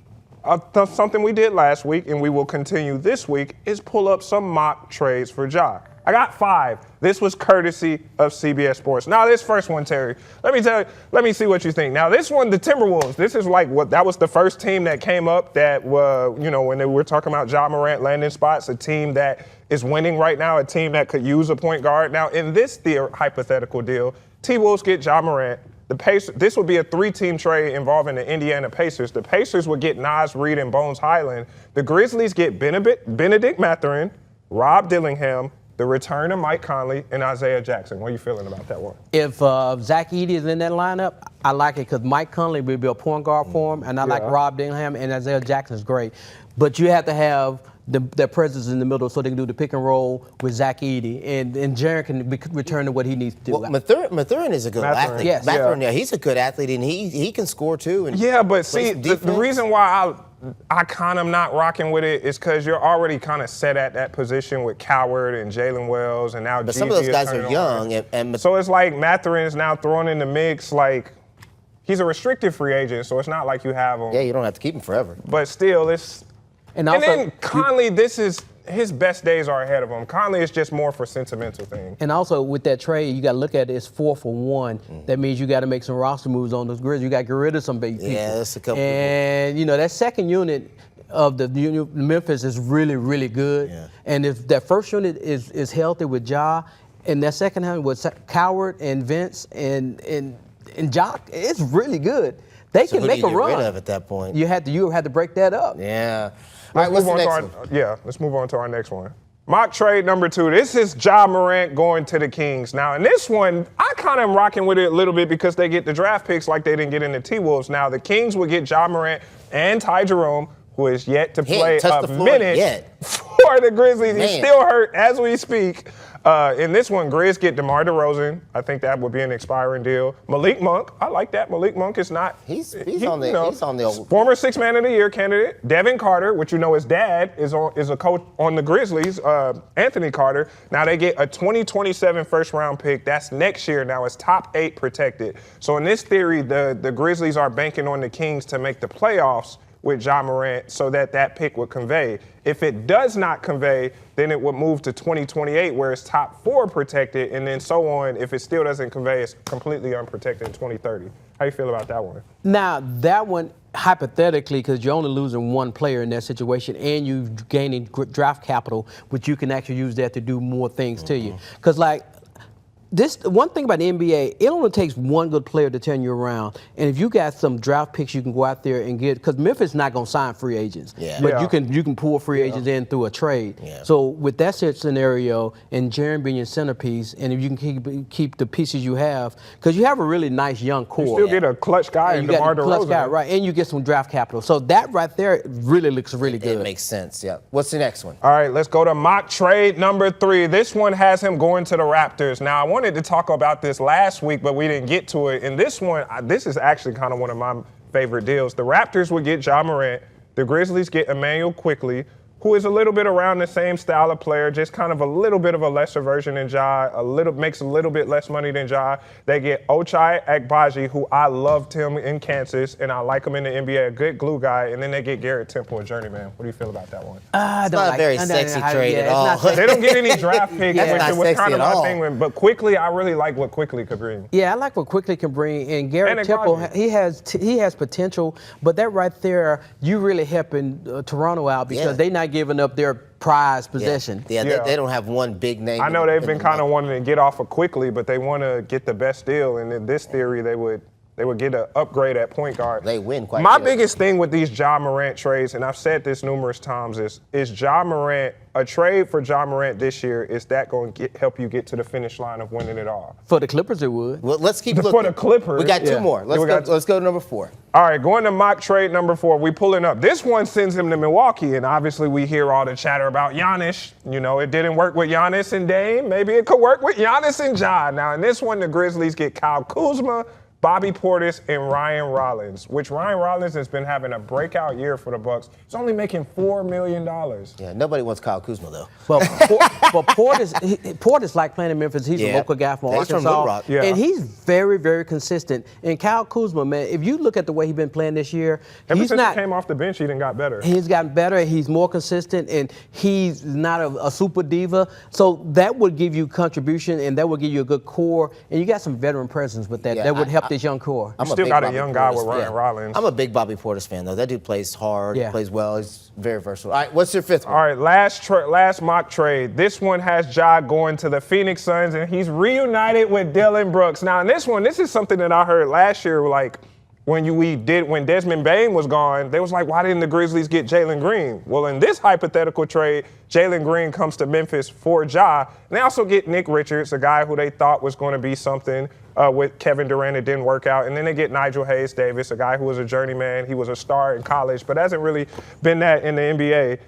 something we did last week, and we will continue this week, is pull up some mock trades for Ja. I got 5. This was courtesy of CBS Sports. Now, this first one, Terry, let me see what you think. Now, this one, the Timberwolves, this is like that was the first team that came up that, when they were talking about Ja Morant landing spots, a team that is winning right now, a team that could use a point guard. Now, in this hypothetical deal, T-Wolves get Ja Morant. The Pacers, this would be a 3-team trade involving the Indiana Pacers. The Pacers would get Naz Reid and Bones Highland. The Grizzlies get Benedict Mathurin, Rob Dillingham, the return of Mike Conley, and Isaiah Jackson. What are you feeling about that one? If Zach Edey is in that lineup, I like it because Mike Conley will be a point guard for him, and I like Rob Dillingham, and Isaiah Jackson is great. But you have to have their presence in the middle so they can do the pick and roll with Zach Edey, and Jaren can return to what he needs to do. Well, Mathurin is a good athlete. Yes. Mathurin, yeah, he's a good athlete, and he can score too. And but see, the reason why I kind of not rocking with it is because you're already kind of set at that position with Coward and Jalen Wells, and now but some of those guys are young, and so it's like Mathurin is now thrown in the mix. Like, he's a restricted free agent, so it's not like you have him. Yeah, you don't have to keep him forever. But still, it's. And then Conley, his best days are ahead of him. Conley is just more for sentimental things. And also with that trade, you got to look at it as 4 for 1. That means you got to make some roster moves on those Grizzlies. You got to get rid of some big people. Yeah, that's a couple. And that second unit of the Memphis is really, really good. Yeah. And if that first unit is healthy with Ja, and that second unit with Coward and Vince and Jock, it's really good. They can make a run. Rid of at that point. You had to break that up. Yeah. All right, what's the next one? Let's move on to our next one. Mock trade number 2. This is Ja Morant going to the Kings. Now, in this one, I kind of am rocking with it a little bit because they get the draft picks like they didn't get in the T-Wolves. Now, the Kings would get Ja Morant and Ty Jerome, who is yet to play a minute for the Grizzlies. He's still hurt as we speak. In this one, Grizz get DeMar DeRozan. I think that would be an expiring deal. Malik Monk, I like that. Malik Monk is not. He's on the old. Former 6th Man of the Year candidate. Devin Carter, which his dad is a coach on the Grizzlies. Anthony Carter. Now they get a 2027 first-round pick. That's next year. Now it's top 8 protected. So in this theory, the Grizzlies are banking on the Kings to make the playoffs with Ja Morant so that pick would convey. If it does not convey, then it would move to 2028 where it's top 4 protected, and then so on. If it still doesn't convey, it's completely unprotected in 2030. How you feel about that one? Now, that one, hypothetically, because you're only losing one player in that situation and you're gaining draft capital, which you can actually use that to do more things to you. Because, this one thing about the NBA, it only takes one good player to turn you around. And if you got some draft picks, you can go out there and get, because Memphis is not going to sign free agents. Yeah. But you can pull free agents in through a trade. Yeah. So with that scenario, and Jaren being your centerpiece, and if you can keep the pieces you have, because you have a really nice young core. You still get a clutch guy in DeMar DeRozan. Right, and you get some draft capital. So that right there really looks really good. It makes sense, yeah. What's the next one? All right, let's go to mock trade number 3. This one has him going to the Raptors. Now, I wanted to talk about this last week, but we didn't get to it. And this one, this is actually kind of one of my favorite deals. The Raptors would get Ja Morant. The Grizzlies get Emmanuel Quickley, who is a little bit around the same style of player, just kind of a little bit of a lesser version than Ja, makes a little bit less money than Ja. They get Ochai Agbaji, who I loved him in Kansas, and I like him in the NBA, a good glue guy. And then they get Garrett Temple, a journeyman. What do you feel about that one? It's not a very sexy trade at all. They don't get any draft picks, which was kind of my thing. But Quickley, I really like what Quickley could bring. Yeah, I like what Quickley can bring. And Garrett Temple, he has potential. But that right there, you really helping Toronto out because they're not giving up their prized possession. They don't have one big name. I know they've been kind of wanting to get off of Quickley, but they want to get the best deal. And in this theory, they would get an upgrade at point guard. They win quite My good. biggest thing with these Ja Morant trades, and I've said this numerous times, is Ja Morant, a trade for Ja Morant this year, is that going to help you get to the finish line of winning it all? For the Clippers, it would. Well, let's keep looking. For the Clippers. We got 2 more. Let's go to number 4. All right, going to mock trade number 4. We pulling up. This one sends him to Milwaukee, and obviously we hear all the chatter about Giannis. It didn't work with Giannis and Dame. Maybe it could work with Giannis and Ja. Now, in this one, the Grizzlies get Kyle Kuzma, Bobby Portis and Ryan Rollins, which Ryan Rollins has been having a breakout year for the Bucks. He's only making $4 million. Yeah, nobody wants Kyle Kuzma, though. But Portis like playing in Memphis. He's a local guy from He's from Arkansas. Little Rock. Yeah. And he's very, very consistent. And Kyle Kuzma, man, if you look at the way he's been playing this year, Ever he's since not. he came off the bench, he done got better. He's gotten better. He's more consistent, and he's not a super diva. So that would give you contribution, and that would give you a good core. And you got some veteran presence with that. Yeah, That would help this young core. I'm Still big got a Bobby young guy Portis with Ryan fan. Rollins. I'm a big Bobby Portis fan, though. That dude plays hard, Yeah. plays well. He's very versatile. All right, what's your fifth one? All right, last mock trade. This one has Ja going to the Phoenix Suns, and he's reunited with Dylan Brooks. Now, in this one, this is something that I heard last year, like when Desmond Bane was gone, they was like, why didn't the Grizzlies get Jalen Green? Well, in this hypothetical trade, Jalen Green comes to Memphis for Ja. And they also get Nick Richards, a guy who they thought was going to be something with Kevin Durant. It didn't work out. And then they get Nigel Hayes-Davis, a guy who was a journeyman. He was a star in college, but hasn't really been that in the NBA.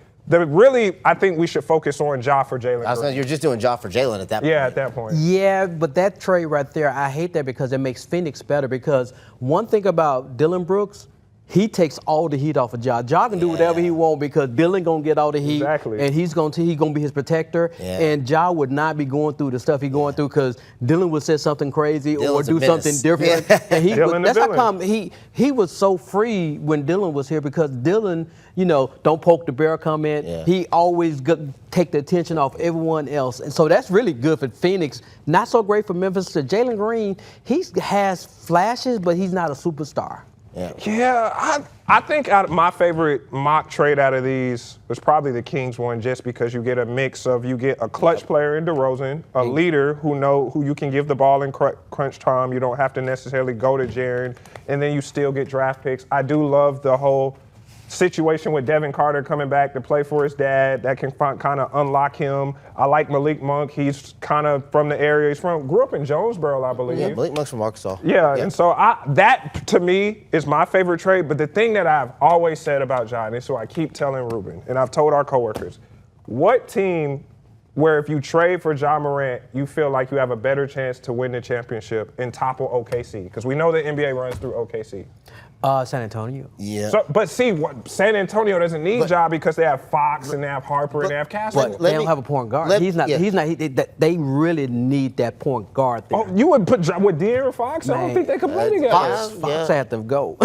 I think we should focus on Ja for Jalen I was Green. saying, you're just doing Ja for Jalen at that point. Yeah, at that point. Yeah, but that trade right there, I hate that because it makes Phoenix better. Because one thing about Dylan Brooks, he takes all the heat off of Ja. Ja can do whatever he wants because Dylan gonna get all the heat, Exactly. and he's gonna be his protector. Yeah. And Ja would not be going through the stuff he's going through because Dylan would say something crazy Dylan's a or do something menace. different. Yeah. And Dylan the that's how villain. come he was so free when Dylan was here because Dylan, don't poke the bear comment. Yeah. He always take the attention off everyone else. And so that's really good for Phoenix. Not so great for Memphis. So Jalen Green, he has flashes, but he's not a superstar. Yeah, I think my favorite mock trade out of these was probably the Kings one, just because you get a mix of you get a clutch player in DeRozan, a leader who you can give the ball in crunch time. You don't have to necessarily go to Jaren, and then you still get draft picks. I do love the whole situation with Devin Carter coming back to play for his dad. That can kind of unlock him. I like Malik Monk. He's kind of from the area. Grew up in Jonesboro, I believe. Yeah, Malik Monk's from Arkansas. Yeah, and so that to me is my favorite trade. But the thing that I've always said about Ja, and so I keep telling Ruben, and I've told our coworkers, what team where if you trade for Ja Morant, you feel like you have a better chance to win the championship and topple OKC? Because we know the NBA runs through OKC. San Antonio. Yeah. So, but see, San Antonio doesn't need Ja because they have Fox and they have Harper and they have Castle. But they don't have a point guard. They really need that point guard there. Oh, you would put Ja with De'Aaron Fox? I don't think they could play together. Fox had to go.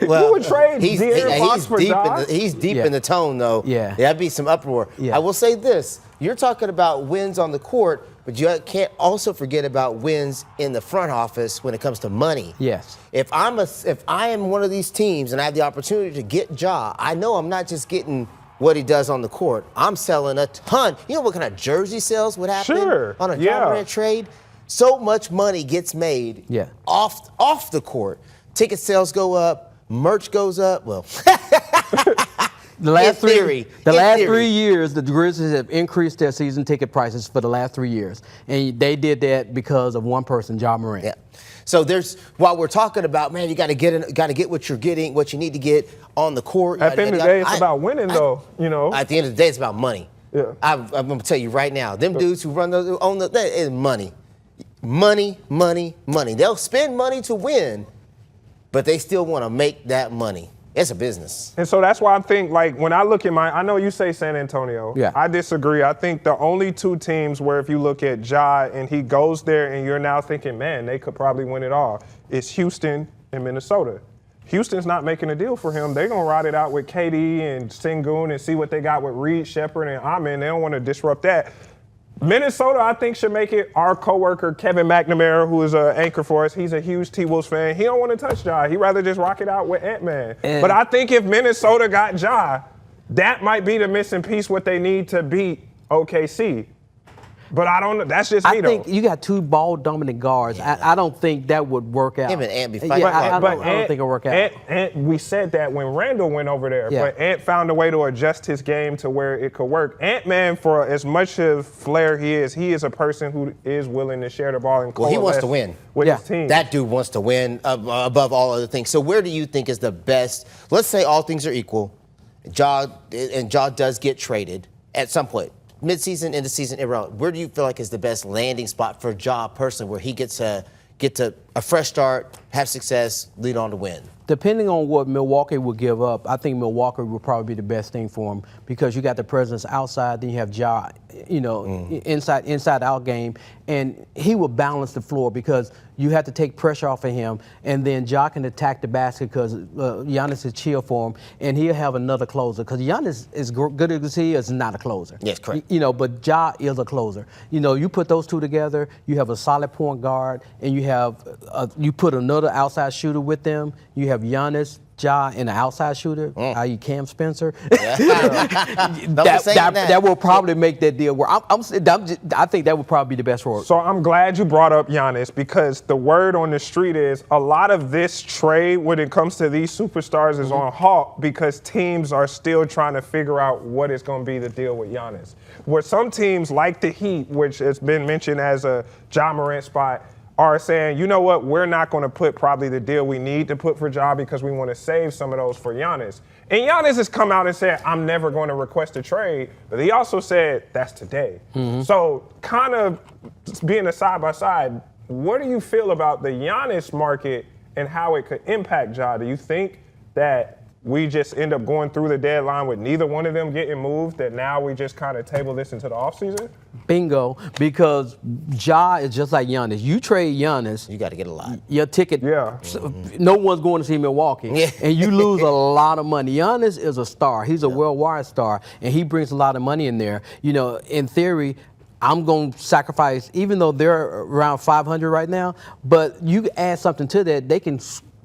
Well, you would trade De'Aaron Fox he's for deep Ja? He's deep in the tone, though. Yeah. That'd be some uproar. Yeah. I will say this. You're talking about wins on the court, but you can't also forget about wins in the front office when it comes to money. Yes. If I am one of these teams and I have the opportunity to get Ja, I know I'm not just getting what he does on the court. I'm selling a ton. You know what kind of jersey sales would happen on a Ja Morant trade? So much money gets made off the court. Ticket sales go up, merch goes up. Well, The last In theory. 3 years, the Grizzlies have increased their season ticket prices for the last 3 years, and they did that because of one person, Ja Morant. yeah. So while we're talking about, man, you got to get what you're getting, what you need to get on the court. At the end of the day, it's about winning, though. At the end of the day, it's about money. Yeah. I'm going to tell you right now, them dudes who own that is money. Money, money, money. They'll spend money to win, but they still want to make that money. It's a business. And so that's why I think, like, when I look at I know you say San Antonio. Yeah. I disagree. I think the only two teams where if you look at Ja and he goes there and you're now thinking, man, they could probably win it all, is Houston and Minnesota. Houston's not making a deal for him. They're going to ride it out with KD and Sengun and see what they got with Reed, Shepard, and Amen. They don't want to disrupt that. Minnesota, I think, should make it. Our coworker Kevin McNamara, who is an anchor for us, he's a huge T-Wolves fan. He don't want to touch Ja. He'd rather just rock it out with Ant-Man. But I think if Minnesota got Ja, that might be the missing piece what they need to beat OKC. But I don't know. That's just me, I think you got two ball-dominant guards. I don't think that would work out. Him and Ant be fighting. I don't think it'll work out. Ant, we said that when Randall went over there, Yeah. but Ant found a way to adjust his game to where it could work. Ant-Man, for as much of flair he is a person who is willing to share the ball and Well, he wants coalesce to win. with Yeah. his team. That dude wants to win above all other things. So where do you think is the best? Let's say all things are equal. Ja does get traded at some point. Mid-season, end of season, irrelevant. Where do you feel like is the best landing spot for Ja personally, where he gets to get to a fresh start, have success, lead on to win? Depending on what Milwaukee will give up, I think Milwaukee will probably be the best thing for him because you got the presence outside, then you have Ja, inside out game, and he will balance the floor because you have to take pressure off of him, and then Ja can attack the basket because Giannis is chill for him, and he'll have another closer because Giannis, as good as he is, not a closer. Yes, correct. But Ja is a closer. You put those two together, you have a solid point guard, and you have you put another outside shooter with them. You have Giannis, Ja, and an outside shooter, i.e. Cam Spencer. That will probably make that deal work. I think that would probably be the best for it. So I'm glad you brought up Giannis because the word on the street is a lot of this trade when it comes to these superstars is on halt because teams are still trying to figure out what is going to be the deal with Giannis. Where some teams like the Heat, which has been mentioned as a Ja Morant spot, are saying, you know what, we're not going to put probably the deal we need to put for Ja because we want to save some of those for Giannis. And Giannis has come out and said, I'm never going to request a trade, but he also said, that's today. So kind of being a side-by-side, what do you feel about the Giannis market and how it could impact Ja? Do you think that we just end up going through the deadline with neither one of them getting moved, that now we just kind of table this into the offseason? Bingo, because Ja is just like Giannis. You trade Giannis, You got to get a lot. your ticket, no one's going to see Milwaukee, and you lose a lot of money. Giannis is a star. He's a worldwide star, and he brings a lot of money in there. In theory, I'm going to sacrifice, even though they're around 500 right now, but you add something to that, they can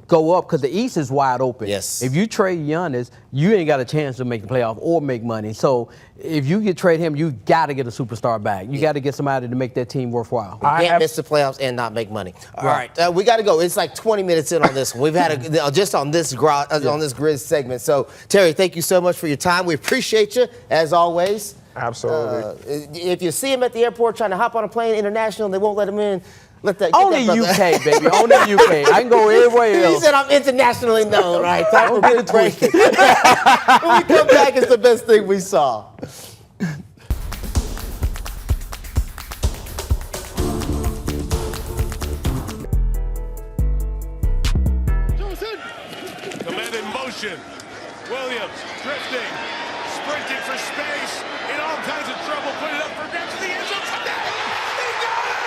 go up because the East is wide open. Yes. If you trade Giannis, you ain't got a chance to make the playoff or make money. So if you trade him, you got to get a superstar back. You got to get somebody to make that team worthwhile. You can't miss the playoffs and not make money. All right, we got to go. It's like 20 minutes in on this one. We've had just on this Grizz segment. So Terry, thank you so much for your time. We appreciate you as always. Absolutely. If you see him at the airport trying to hop on a plane international and they won't let him in, only UK, baby. Only UK. I can go everywhere else. He said I'm internationally known, right? Time for a break. When we come back, it's the best thing we saw. Command in motion. Williams drifting, sprinting for space, in all kinds of trouble. Put it up for grabs to the end zone. He got it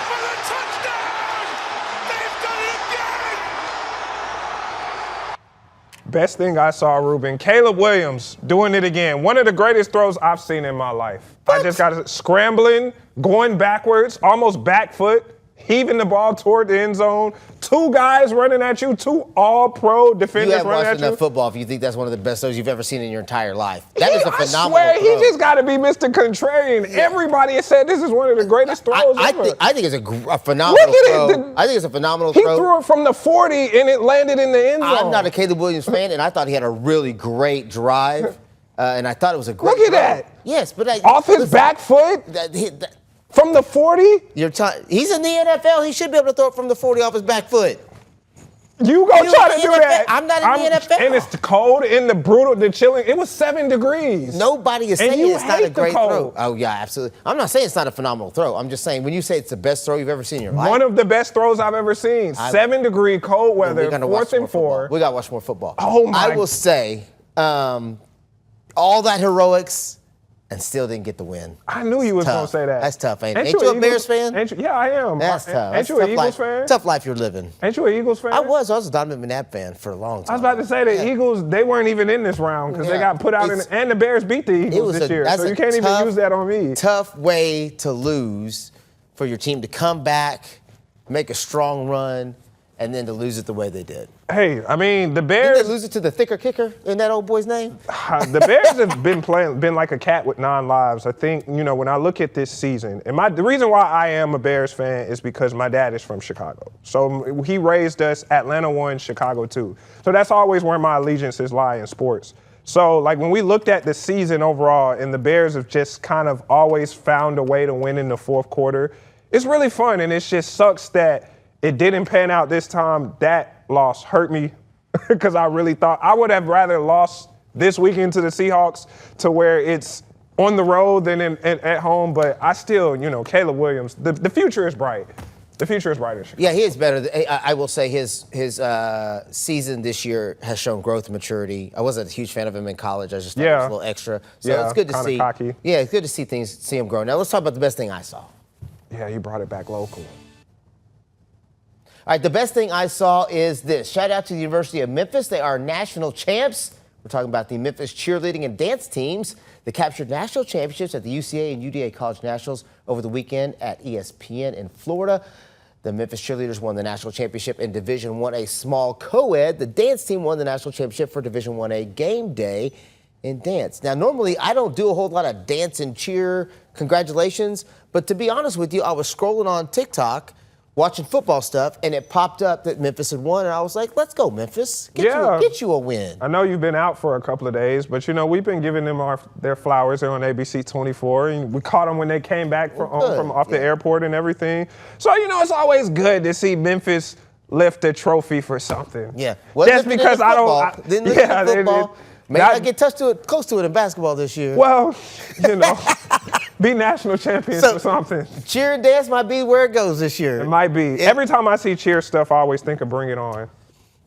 for the touchdown. They've done it again. Best thing I saw, Ruben, Caleb Williams doing it again. One of the greatest throws I've seen in my life. I just got scrambling, going backwards, almost back foot, heaving the ball toward the end zone. Two guys running at you, two all-pro defenders running at you. You haven't watched enough football if you think that's one of the best throws you've ever seen in your entire life. That is a phenomenal I swear, throw. he just got to be Mr. Contrarian. Yeah. Everybody has said this is one of the greatest throws ever. I think it's a phenomenal throw. I think it's a phenomenal throw. He threw it from the 40 and it landed in the end zone. I'm not a Caleb Williams fan, and I thought he had a really great drive, and I thought it was a great Look at throw. that. Yes, but off his back foot? From the 40? He's in the NFL. He should be able to throw it from the 40 off his back foot. You go try to do that. I'm not in the NFL. And it's cold and the brutal, the chilling. It was 7 degrees. Nobody is saying it's not a great throw. Oh, yeah, absolutely. I'm not saying it's not a phenomenal throw. I'm just saying when you say it's the best throw you've ever seen in your life. One of the best throws I've ever seen. 7-degree cold weather, 4th and 4. We got to watch more football. Oh, my. I will say all that heroics and still didn't get the win. I knew you was going to say that. That's tough, ain't it? Ain't you a Bears fan? Yeah, I am. That's tough. Ain't you an Eagles fan? Tough life you're living. Ain't you an Eagles fan? I was a Donovan McNabb fan for a long time. I was about to say the Eagles, they weren't even in this round because they got put out and the Bears beat the Eagles this year. So you can't even use that on me. Tough way to lose for your team to come back, make a strong run, and then to lose it the way they did. Hey, I mean, the Bears... Didn't they lose it to the thicker kicker in that old boy's name? The Bears have been like a cat with 9 lives. I think, when I look at this season, and the reason why I am a Bears fan is because my dad is from Chicago. So he raised us Atlanta 1, Chicago 2. So that's always where my allegiances lie in sports. So, when we looked at the season overall, and the Bears have just kind of always found a way to win in the fourth quarter, it's really fun, and it just sucks that it didn't pan out this time. That loss hurt me because I really thought I would have rather lost this weekend to the Seahawks to where it's on the road than at home. But I still, Caleb Williams, the future is bright. The future is brighter. Yeah, he is better. I will say his season this year has shown growth and maturity. I wasn't a huge fan of him in college. I just thought he was a little extra. So it's good to see. Cocky. Yeah, it's good to see him grow. Now let's talk about the best thing I saw. Yeah, he brought it back local. All right, the best thing I saw is this. Shout out to the University of Memphis. They are national champs. We're talking about the Memphis cheerleading and dance teams that captured national championships at the UCA and UDA College Nationals over the weekend at ESPN in Florida. The Memphis cheerleaders won the national championship in Division 1A small co-ed. The dance team won the national championship for Division 1A game day in dance. Now, normally I don't do a whole lot of dance and cheer congratulations, but to be honest with you, I was scrolling on TikTok watching football stuff, and it popped up that Memphis had won, and I was like, let's go, Memphis. Get you a win. I know you've been out for a couple of days, but, we've been giving them their flowers there on ABC 24, and we caught them when they came back from off the airport and everything. So, it's always good to see Memphis lift a trophy for something. Yeah. Just because I don't. Maybe I get close to it in basketball this year. Well, be national champions or something. Cheer and dance might be where it goes this year. It might be. Every time I see cheer stuff, I always think of Bring It On.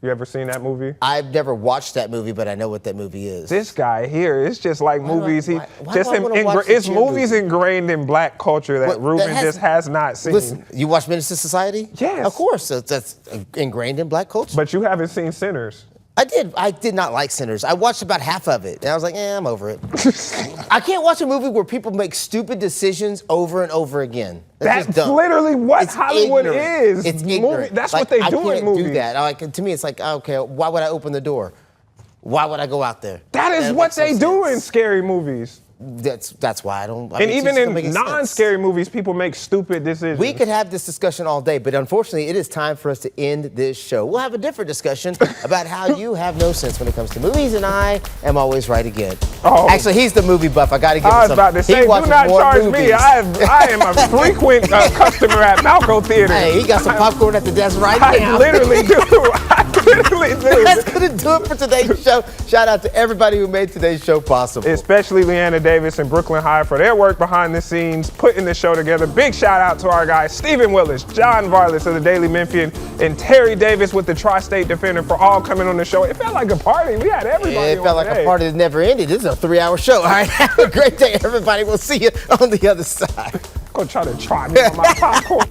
You ever seen that movie? I've never watched that movie, but I know what that movie is. This guy here, it's just like movies. It's movies ingrained in black culture that Ruben just has not seen. Listen, you watch Menace to Society? Yes. Of course, that's ingrained in black culture. But you haven't seen Sinners. I did. I did not like Sinners. I watched about half of it, and I was like, I'm over it. I can't watch a movie where people make stupid decisions over and over again. That's literally what Hollywood is. It's ignorant. That's what they do in movies. Do that. To me, it's like, okay, why would I open the door? Why would I go out there? That is what they do in scary movies. That's why I don't. And even in non-scary movies, people make stupid decisions. We could have this discussion all day, but unfortunately, it is time for us to end this show. We'll have a different discussion about how you have no sense when it comes to movies, and I am always right again. Oh. Actually, he's the movie buff. I got to give him some. I was about to say, do not charge me. I am a frequent customer at Malco Theater. Hey, he got some popcorn at the desk right now. I literally do. That's going to do it for today's show. Shout out to everybody who made today's show possible. Especially Leanna Davis and Brooklyn High for their work behind the scenes, putting the show together. Big shout out to our guys, Stephen Willis, John Varlas of the Daily Memphian, and Terry Davis with the Tri-State Defender for all coming on the show. It felt like a party. We had everybody on it felt like a party that never ended. This is a 3-hour show. All right, have a great day, everybody. We'll see you on the other side. Go try to try me on my popcorn.